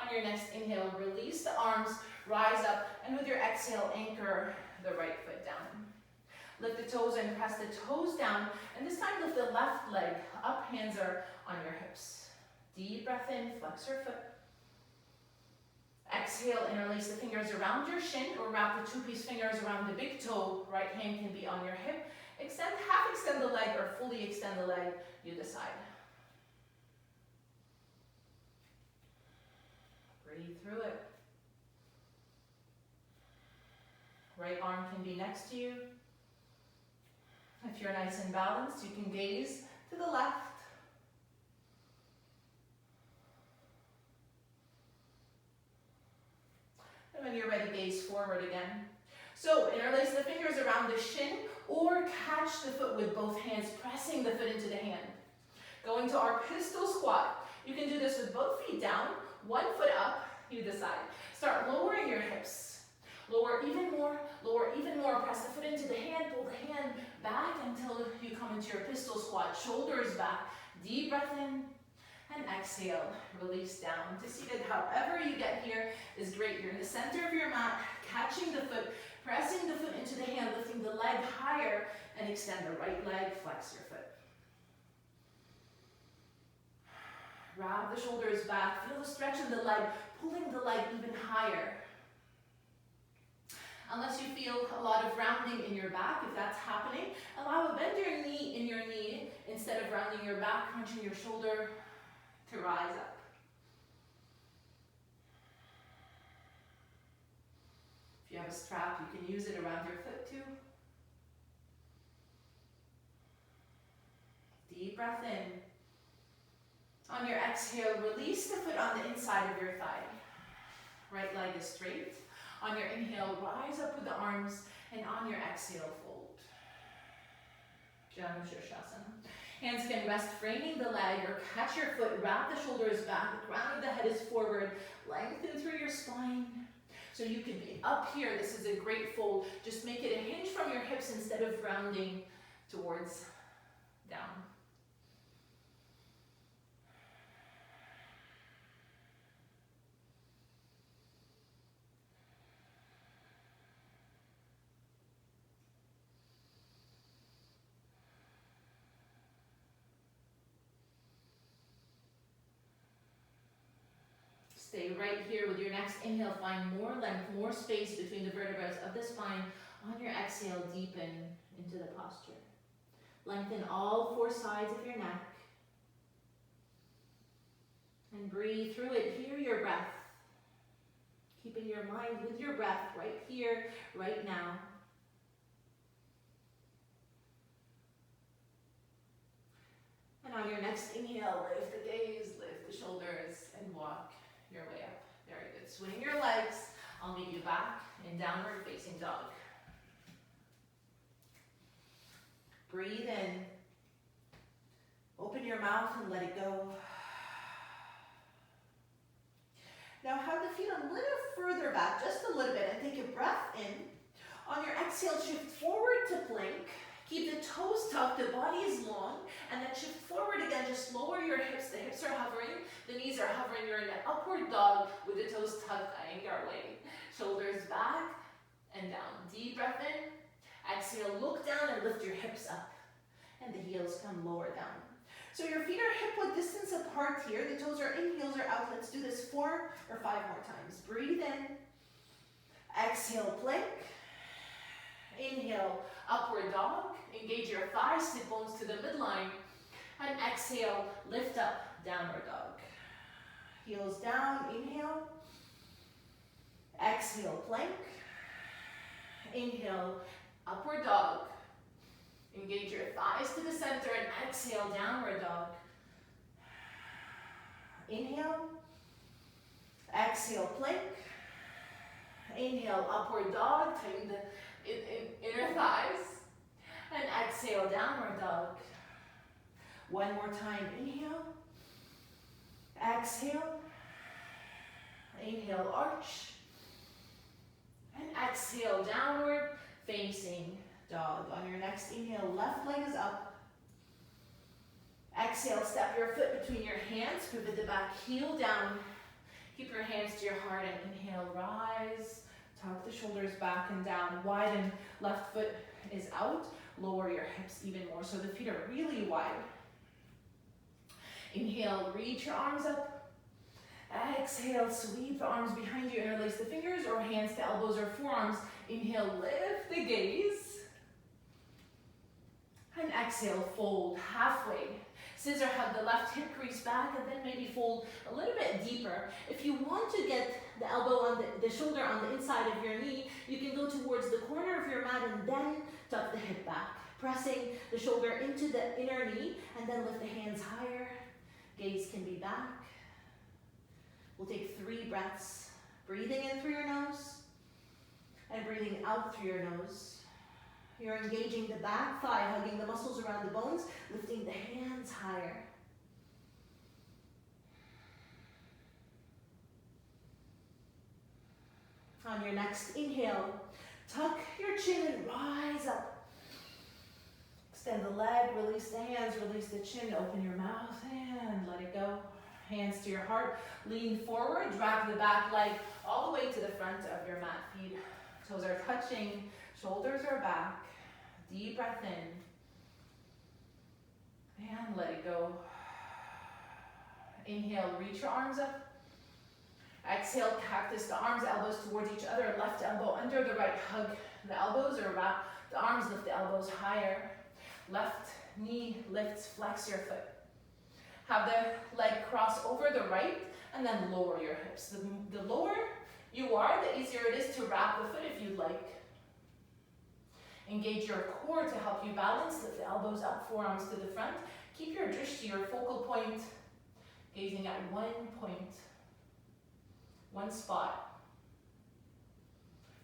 On your next inhale, release the arms, rise up, and with your exhale, anchor the right foot down. Lift the toes and press the toes down, and this time lift the left leg up, hands are on your hips. Deep breath in, flex your foot. Exhale, interlace the fingers around your shin or wrap the two-piece fingers around the big toe. Right hand can be on your hip. Half extend the leg or fully extend the leg, you decide. Breathe through it. Right arm can be next to you. If you're nice and balanced, you can gaze to the left. And when you're ready, gaze forward again. So interlace the fingers around the shin or catch the foot with both hands, pressing the foot into the hand. Going to our pistol squat. You can do this with both feet down, one foot up, you decide. Start lowering your hips. Lower even more, press the foot into the hand, pull the hand back until you come into your pistol squat, shoulders back, deep breath in, and exhale, release down to seated. However you get here is great. You're in the center of your mat, catching the foot, pressing the foot into the hand, lifting the leg higher, and extend the right leg, flex your foot. Wrap the shoulders back, feel the stretch in the leg, pulling the leg even higher. Unless you feel a lot of rounding in your back, if that's happening, allow a bend in your knee instead of rounding your back, crunching your shoulder to rise up. If you have a strap, you can use it around your foot too. Deep breath in. On your exhale, release the foot on the inside of your thigh. Right leg is straight. On your inhale, rise up with the arms, and on your exhale, fold. Janu Shirshasana. Hands can rest framing the leg or catch your foot, wrap the shoulders back, the crown of the head is forward, lengthen through your spine. So you can be up here, this is a great fold. Just make it a hinge from your hips instead of rounding towards down. Stay right here with your next inhale. Find more length, more space between the vertebrae of the spine. On your exhale, deepen into the posture. Lengthen all four sides of your neck. And breathe through it. Hear your breath. Keeping your mind with your breath right here, right now. And on your next inhale, lift the gaze, lift the shoulders, and walk your way up. Very good. Swing your legs. I'll meet you back in downward facing dog. Breathe in. Open your mouth and let it go. Now have the feet a little further back, just a little bit, and take a breath in. On your exhale, shift forward to plank. Keep the toes tucked, the body is long, and then shift forward again, just lower your hips. The hips are hovering, the knees are hovering. You're in an upward dog with the toes tucked, eyeing our way. Shoulders back and down. Deep breath in. Exhale, look down and lift your hips up. And the heels come lower down. So your feet are hip-width distance apart here. The toes are in, heels are out. Let's do this 4 or 5 more times. Breathe in. Exhale, plank. Inhale, upward dog. Engage your thighs, sit bones to the midline. And exhale, lift up, downward dog. Heels down, inhale. Exhale, plank. Inhale, upward dog. Engage your thighs to the center and exhale, downward dog. Inhale. Exhale, plank. Inhale, upward dog. Tighten the inner thighs. And exhale, downward dog. One more time. Inhale. Exhale. Inhale, arch. And exhale, downward facing dog. On your next inhale, left leg is up. Exhale, step your foot between your hands, pivot the back heel down. Keep your hands to your heart and inhale, rise. Tuck the shoulders back and down. Widen, left foot is out. Lower your hips even more so the feet are really wide. Inhale, reach your arms up. Exhale, sweep the arms behind you, interlace the fingers or hands to elbows or forearms. Inhale, lift the gaze. And exhale, fold halfway. Scissor hug the left hip crease back and then maybe fold a little bit deeper. If you want to get the elbow on the shoulder on the inside of your knee, you can go towards the corner of your mat and then tuck the hip back. Pressing the shoulder into the inner knee and then lift the hands higher. Gaze can be back. We'll take 3 breaths. Breathing in through your nose and breathing out through your nose. You're engaging the back thigh, hugging the muscles around the bones, lifting the hands higher. On your next inhale, tuck your chin and rise up. Extend the leg, release the hands, release the chin, open your mouth and let it go. Hands to your heart, lean forward, drag the back leg all the way to the front of your mat. Feet, toes are touching, shoulders are back. Deep breath in. And let it go. Inhale, reach your arms up. Exhale, cactus the arms, elbows towards each other. Left elbow under the right, hug the elbows or wrap the arms, lift the elbows higher. Left knee lifts, flex your foot. Have the leg cross over the right and then lower your hips. The lower you are, the easier it is to wrap the foot if you'd like. Engage your core to help you balance. Lift the elbows up, forearms to the front. Keep your drishti, your focal point, gazing at one point, one spot.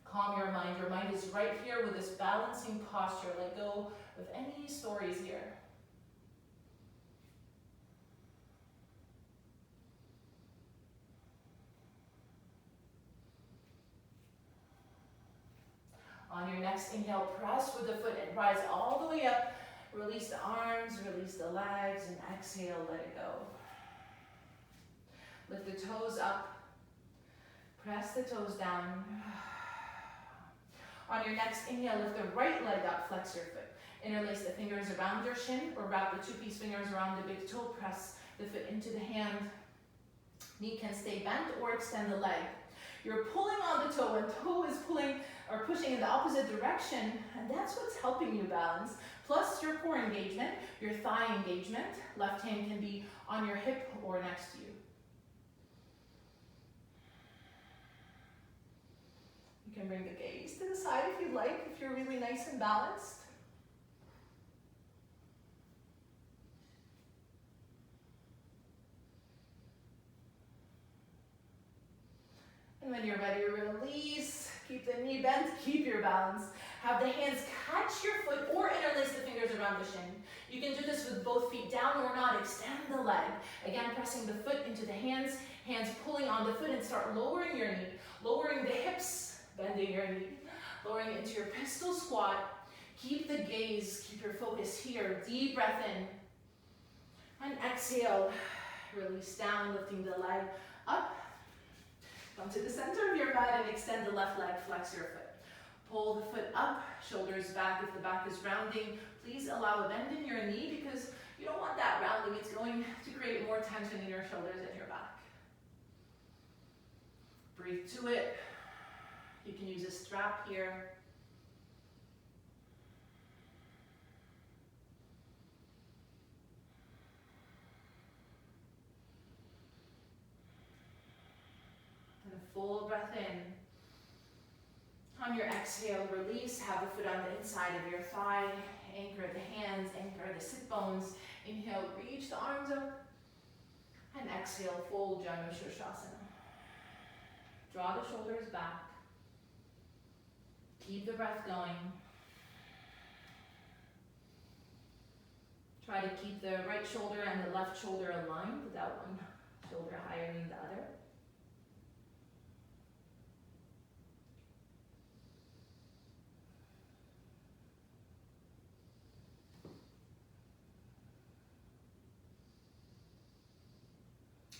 Calm your mind. Your mind is right here with this balancing posture. Let go of any stories here. On your next inhale, press with the foot and rise all the way up. Release the arms, release the legs, and exhale, let it go. Lift the toes up. Press the toes down. On your next inhale, lift the right leg up, flex your foot. Interlace the fingers around your shin or wrap the two-piece fingers around the big toe. Press the foot into the hand. Knee can stay bent or extend the leg. You're pulling on the toe and toe is pulling or pushing in the opposite direction, and that's what's helping you balance. Plus your core engagement, your thigh engagement. Left hand can be on your hip or next to you. You can bring the gaze to the side if you'd like, if you're really nice and balanced. And when you're ready, release. Keep the knee bent, keep your balance. Have the hands catch your foot or interlace the fingers around the shin. You can do this with both feet down or not. Extend the leg. Again, pressing the foot into the hands pulling on the foot and start lowering your knee. Lowering the hips, bending your knee. Lowering it into your pistol squat. Keep the gaze, keep your focus here. Deep breath in. And exhale. Release down, lifting the leg up. Come to the center of your mat and extend the left leg, flex your foot. Pull the foot up, shoulders back. If the back is rounding, please allow a bend in your knee because you don't want that rounding. It's going to create more tension in your shoulders and your back. Breathe to it. You can use a strap here. Full breath in. On your exhale, release. Have the foot on the inside of your thigh. Anchor the hands, anchor the sit bones. Inhale, reach the arms up. And exhale, fold Janu Shirshasana. Draw the shoulders back. Keep the breath going. Try to keep the right shoulder and the left shoulder aligned without one shoulder higher than the other.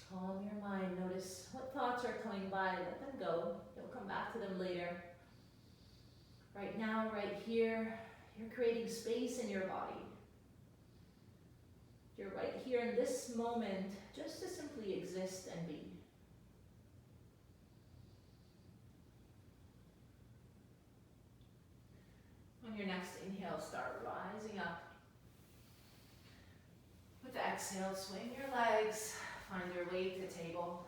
Calm your mind. Notice what thoughts are coming by. Let them go. You'll come back to them later. Right now, right here, you're creating space in your body. You're right here in this moment just to simply exist and be. On your next inhale, start rising up. With the exhale, swing your legs. Find your way to table.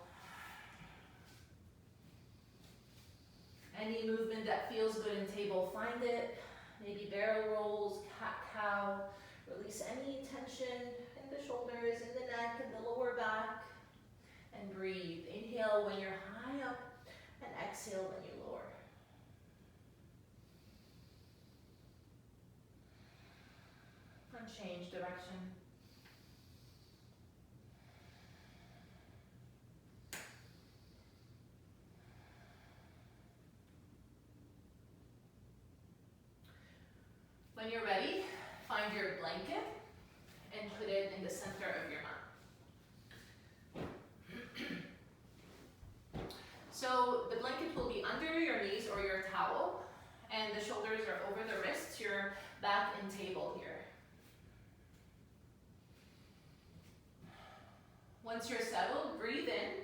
Any movement that feels good in table, find it. Maybe barrel rolls, cat-cow. Release any tension in the shoulders, in the neck, in the lower back. And breathe. Inhale when you're high up, and exhale when you lower. And change direction. When you're ready, find your blanket and put it in the center of your mat. So the blanket will be under your knees or your towel, and the shoulders are over the wrists. You're back in table here. Once you're settled, breathe in.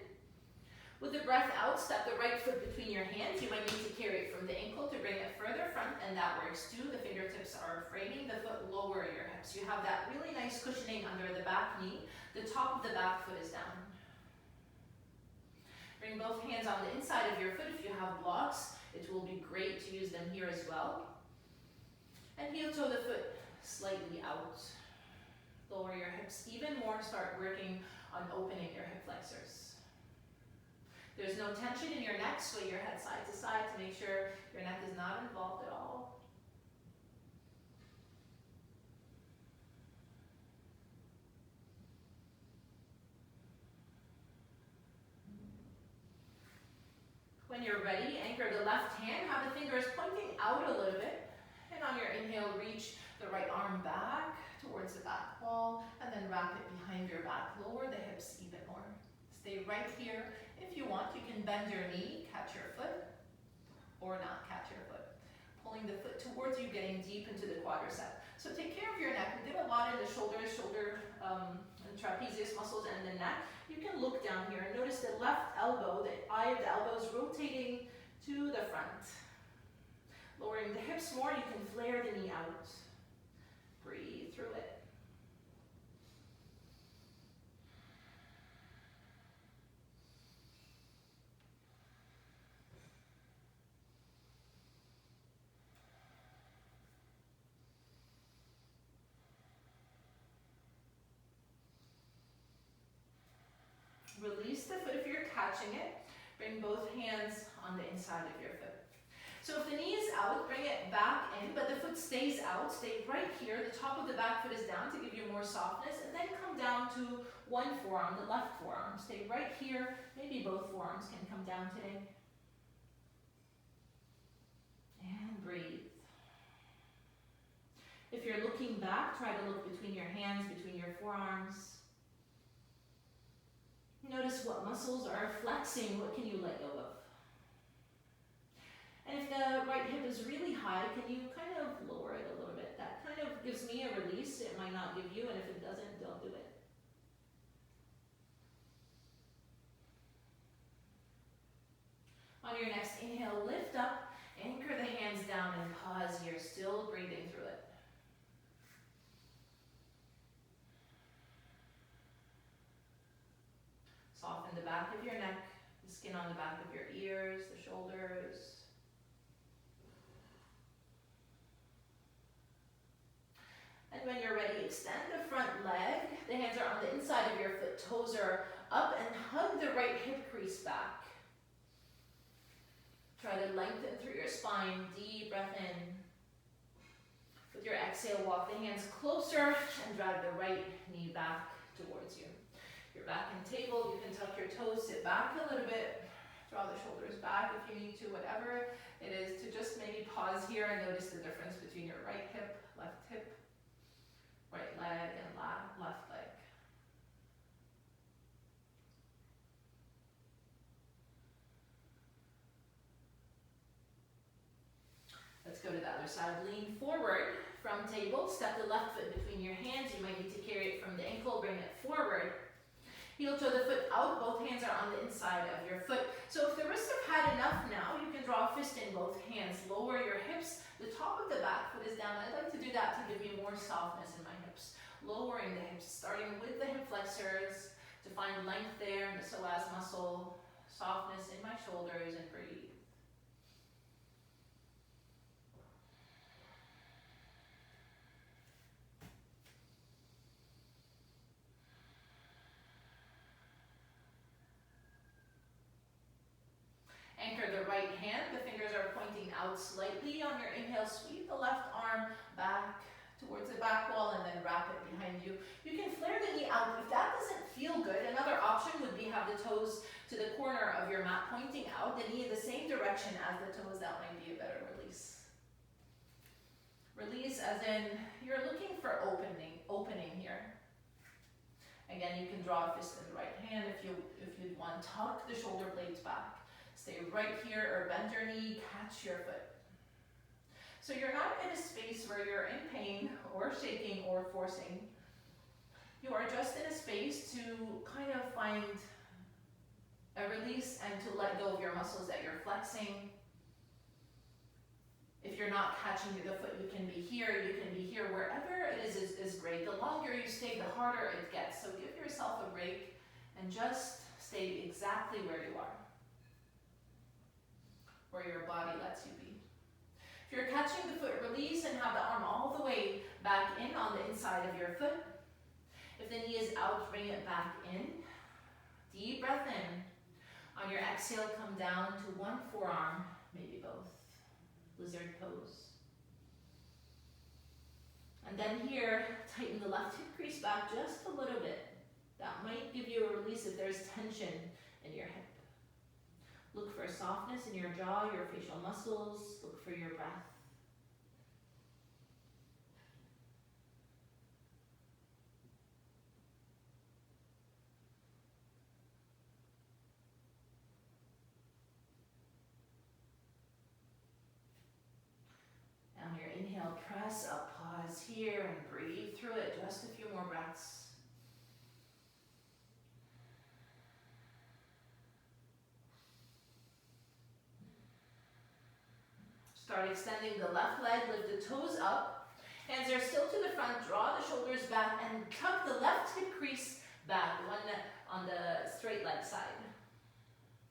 With the breath out, step the right foot between your hands. You might need to carry it from the ankle to bring it further front, and that works too. The fingertips are framing the foot, lower your hips. You have that really nice cushioning under the back knee. The top of the back foot is down. Bring both hands on the inside of your foot. If you have blocks, it will be great to use them here as well. And heel toe the foot slightly out. Lower your hips even more. Start working on opening your hip flexors. There's no tension in your neck. Sway your head side to side to make sure your neck is not involved at all. When you're ready, anchor the left hand, have the fingers pointing out a little bit, and on your inhale, reach the right arm back towards the back wall, and then wrap it behind your back. Lower the hips even more. Stay right here. If you want, you can bend your knee, catch your foot, or not catch your foot. Pulling the foot towards you, getting deep into the quadricep. So take care of your neck. We did a lot in the shoulders, and trapezius muscles, and the neck. You can look down here and notice the left elbow, the eye of the elbow is rotating to the front. Lowering the hips more, you can flare the knee out. Breathe through it. Release the foot if you're catching it. Bring both hands on the inside of your foot. So if the knee is out, bring it back in, but the foot stays out. Stay right here. The top of the back foot is down to give you more softness, and then come down to one forearm, the left forearm. Stay right here. Maybe both forearms can come down today. And breathe. If you're looking back, try to look between your hands, between your forearms. Notice what muscles are flexing. What can you let go of? And if the right hip is really high, can you kind of lower it a little bit? That kind of gives me a release. It might not give you, and if it doesn't, don't do it. On your next inhale, lift up, anchor the hands down, and pause here, still breathing through it. Soften the back of your neck, the skin on the back of your ears, the shoulders. And when you're ready, extend the front leg. The hands are on the inside of your foot, toes are up, and hug the right hip crease back. Try to lengthen through your spine, deep breath in. With your exhale, walk the hands closer and drag the right knee back towards you. You're back in table, you can tuck your toes, sit back a little bit, draw the shoulders back if you need to, whatever it is, to just maybe pause here and notice the difference between your right hip, right leg, and left leg. Let's go to the other side. Lean forward from table, step the left foot between your hands. You might need to carry it from the ankle, bring it forward. Heel toe the foot out, both hands are on the inside of your foot. So if the wrists have had enough now, you can draw a fist in both hands. Lower your hips, the top of the back foot is down. I'd like to do that to give me more softness in my hips. Lowering the hips, starting with the hip flexors to find length there in the psoas muscle, softness in my shoulders, and breathe. Anchor the right hand, the fingers are pointing out slightly on your inhale. Sweep the left arm back towards the back wall and then wrap it behind you. You can flare the knee out. If that doesn't feel good, another option would be have the toes to the corner of your mat pointing out, the knee in the same direction as the toes. That might be a better release. Release as in you're looking for opening here. Again, you can draw a fist in the right hand if you'd want. Tuck the shoulder blades back. Stay right here or bend your knee, catch your foot. So you're not in a space where you're in pain or shaking or forcing. You are just in a space to kind of find a release and to let go of your muscles that you're flexing. If you're not catching the foot, you can be here, wherever it is great. The longer you stay, the harder it gets. So give yourself a break and just stay exactly where you are, where your body lets you be. If you're catching the foot, release and have the arm all the way back in on the inside of your foot. If the knee is out, bring it back in. Deep breath in. On your exhale, come down to one forearm, maybe both. Lizard pose. And then here, tighten the left hip crease back just a little bit. That might give you a release if there's tension in your hip. Look for softness in your jaw, your facial muscles. Look for your breath. On your inhale, press up, pause here, and breathe through it. Just a few more breaths. Start extending the left leg, lift the toes up. Hands are still to the front, draw the shoulders back, and tuck the left hip crease back, one on the straight leg side,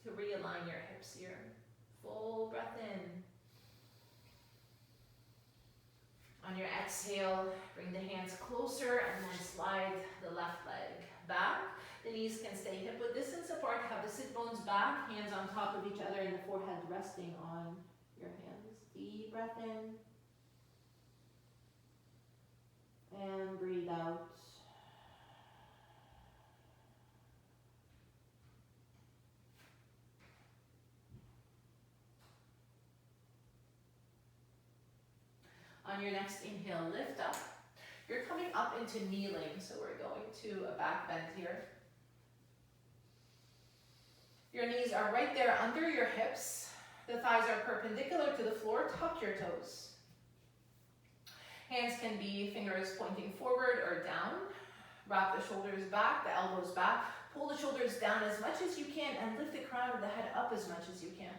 to realign your hips here. Full breath in. On your exhale, bring the hands closer and then slide the left leg back. The knees can stay hip-width distance apart. Have the sit bones back, hands on top of each other, and the forehead resting on your hands. Deep breath in. And breathe out. On your next inhale, lift up. You're coming up into kneeling, so we're going to a back bend here. Your knees are right there under your hips. The thighs are perpendicular to the floor. Tuck your toes. Hands can be fingers pointing forward or down. Wrap the shoulders back, the elbows back. Pull the shoulders down as much as you can and lift the crown of the head up as much as you can.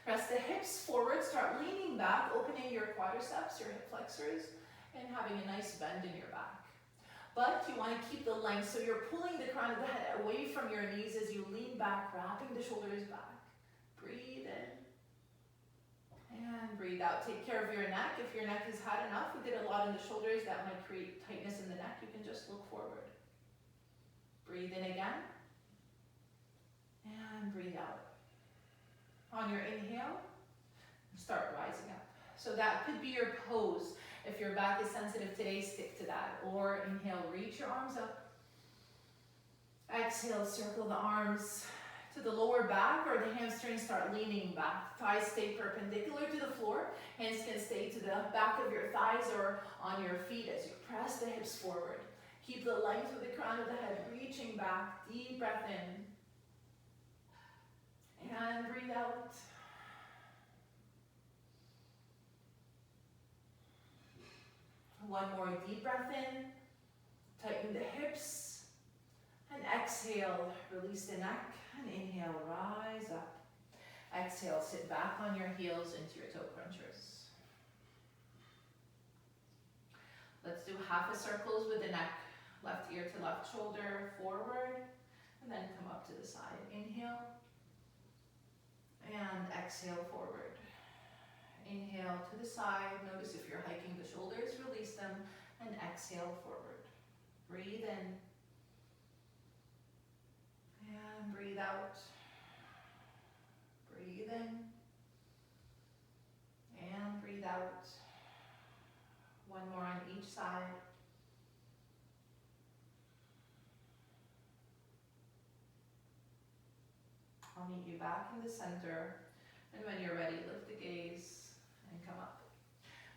Press the hips forward, start leaning back, opening your quadriceps, your hip flexors, and having a nice bend in your back. But you want to keep the length, so you're pulling the crown of the head away from your knees as you lean back, wrapping the shoulders back. Breathe in. And breathe out. Take care of your neck. If your neck has had enough, we did a lot in the shoulders, that might create tightness in the neck. You can just look forward. Breathe in again. And breathe out. On your inhale, start rising up. So that could be your pose. If your back is sensitive today, stick to that. Or inhale, reach your arms up. Exhale, circle the arms to the lower back, or the hamstrings start leaning back. Thighs stay perpendicular to the floor. Hands can stay to the back of your thighs or on your feet as you press the hips forward. Keep the length of the crown of the head reaching back. Deep breath in. And breathe out. One more deep breath in. Tighten the hips. And exhale, release the neck. And inhale, rise up. Exhale, sit back on your heels into your toe crunchers. Let's do half a circles with the neck. Left ear to left shoulder, forward. And then come up to the side. Inhale. And exhale forward. Inhale to the side. Notice if you're hiking the shoulders, release them. And exhale forward. Breathe in. And breathe out. Breathe in. And breathe out. One more on each side. I'll meet you back in the center. And when you're ready, lift the gaze and come up.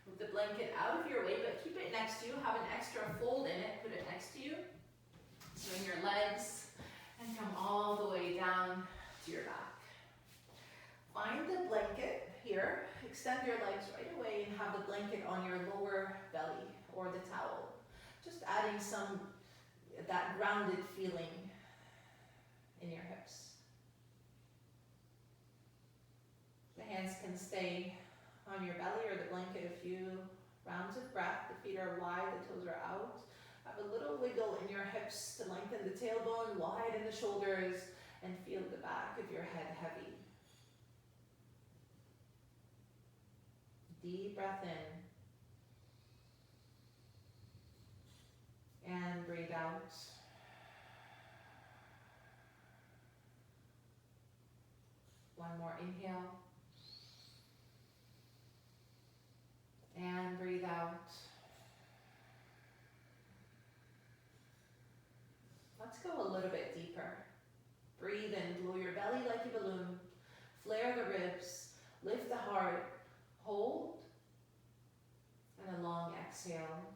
Move the blanket out of your way, but keep it next to you. Have an extra fold in it, put it next to you. Swing your legs and come all the way down to your back. Find the blanket here. Extend your legs right away and have the blanket on your lower belly or the towel. Just adding that grounded feeling in your hips. The hands can stay on your belly or the blanket a few rounds of breath. The feet are wide, the toes are out. Have a little wiggle in your hips to lengthen the tailbone, widen the shoulders, and feel the back of your head heavy. Deep breath in. And breathe out. One more inhale. And breathe out. Let's go a little bit deeper. Breathe in, blow your belly like a balloon. Flare the ribs, lift the heart, hold, and a long exhale.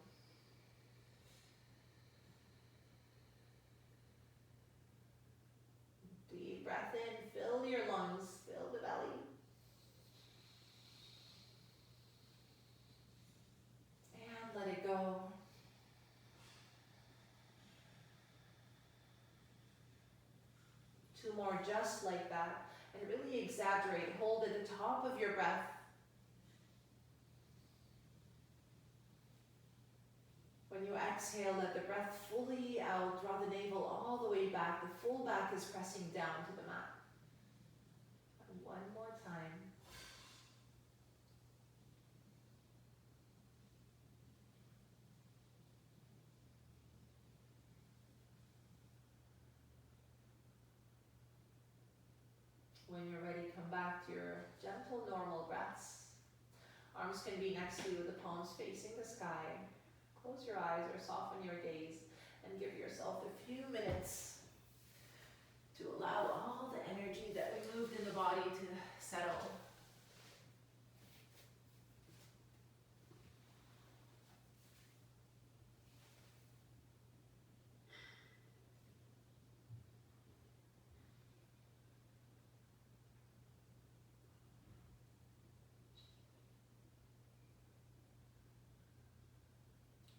Deep breath in, fill your lungs, fill the belly. And let it go. Two more just like that. And really exaggerate. Hold at the top of your breath. When you exhale, let the breath fully out. Draw the navel all the way back. The full back is pressing down to the mat. And one more time. When you're ready, come back to your gentle, normal breaths. Arms can be next to you with the palms facing the sky. Close your eyes or soften your gaze and give yourself a few minutes to allow all the energy that we moved in the body to settle.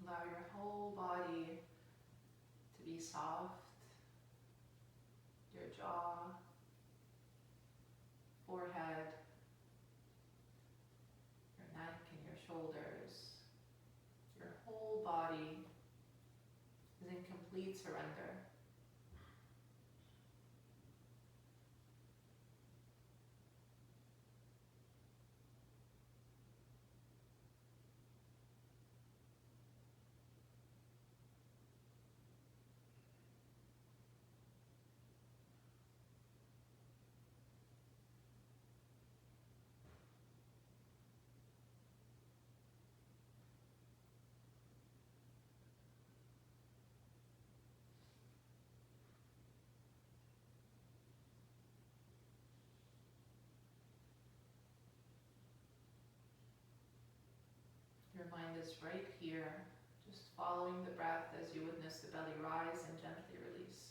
Allow your whole body to be soft, your jaw, forehead, your neck and your shoulders. Your whole body is in complete surrender. Your mind is right here, just following the breath as you witness the belly rise and gently release.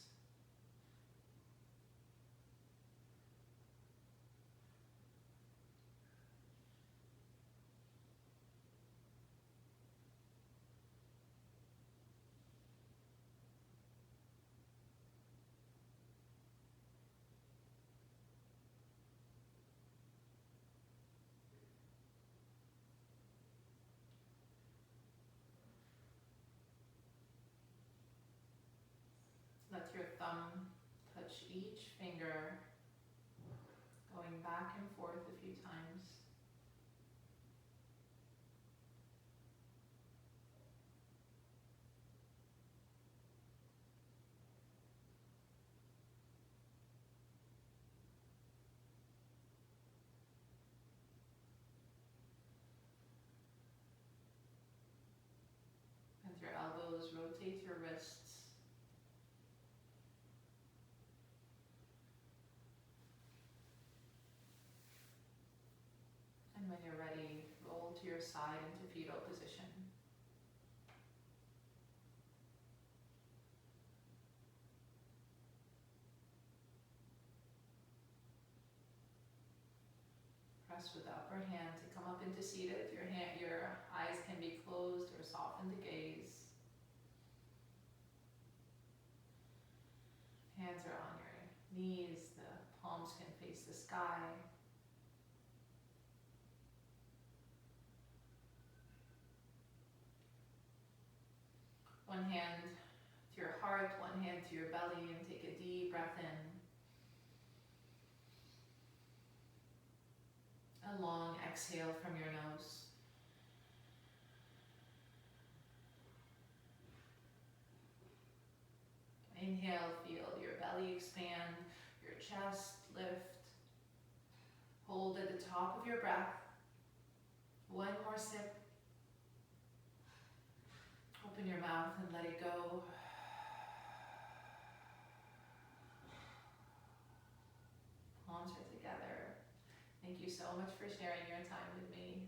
Let your thumb touch each finger, going back and forth a few times. With your elbows, rotate your wrists. Press with the upper hand to come up into seated. Your eyes can be closed or soften the gaze. Hands are on your knees, the palms can face the sky. One hand to your heart, one hand to your belly, and take a deep breath in. A long exhale from your nose. Inhale, feel your belly expand, your chest lift. Hold at the top of your breath. One more sip. Open your mouth and let it go. Palms are together. Thank you so much for sharing your time with me.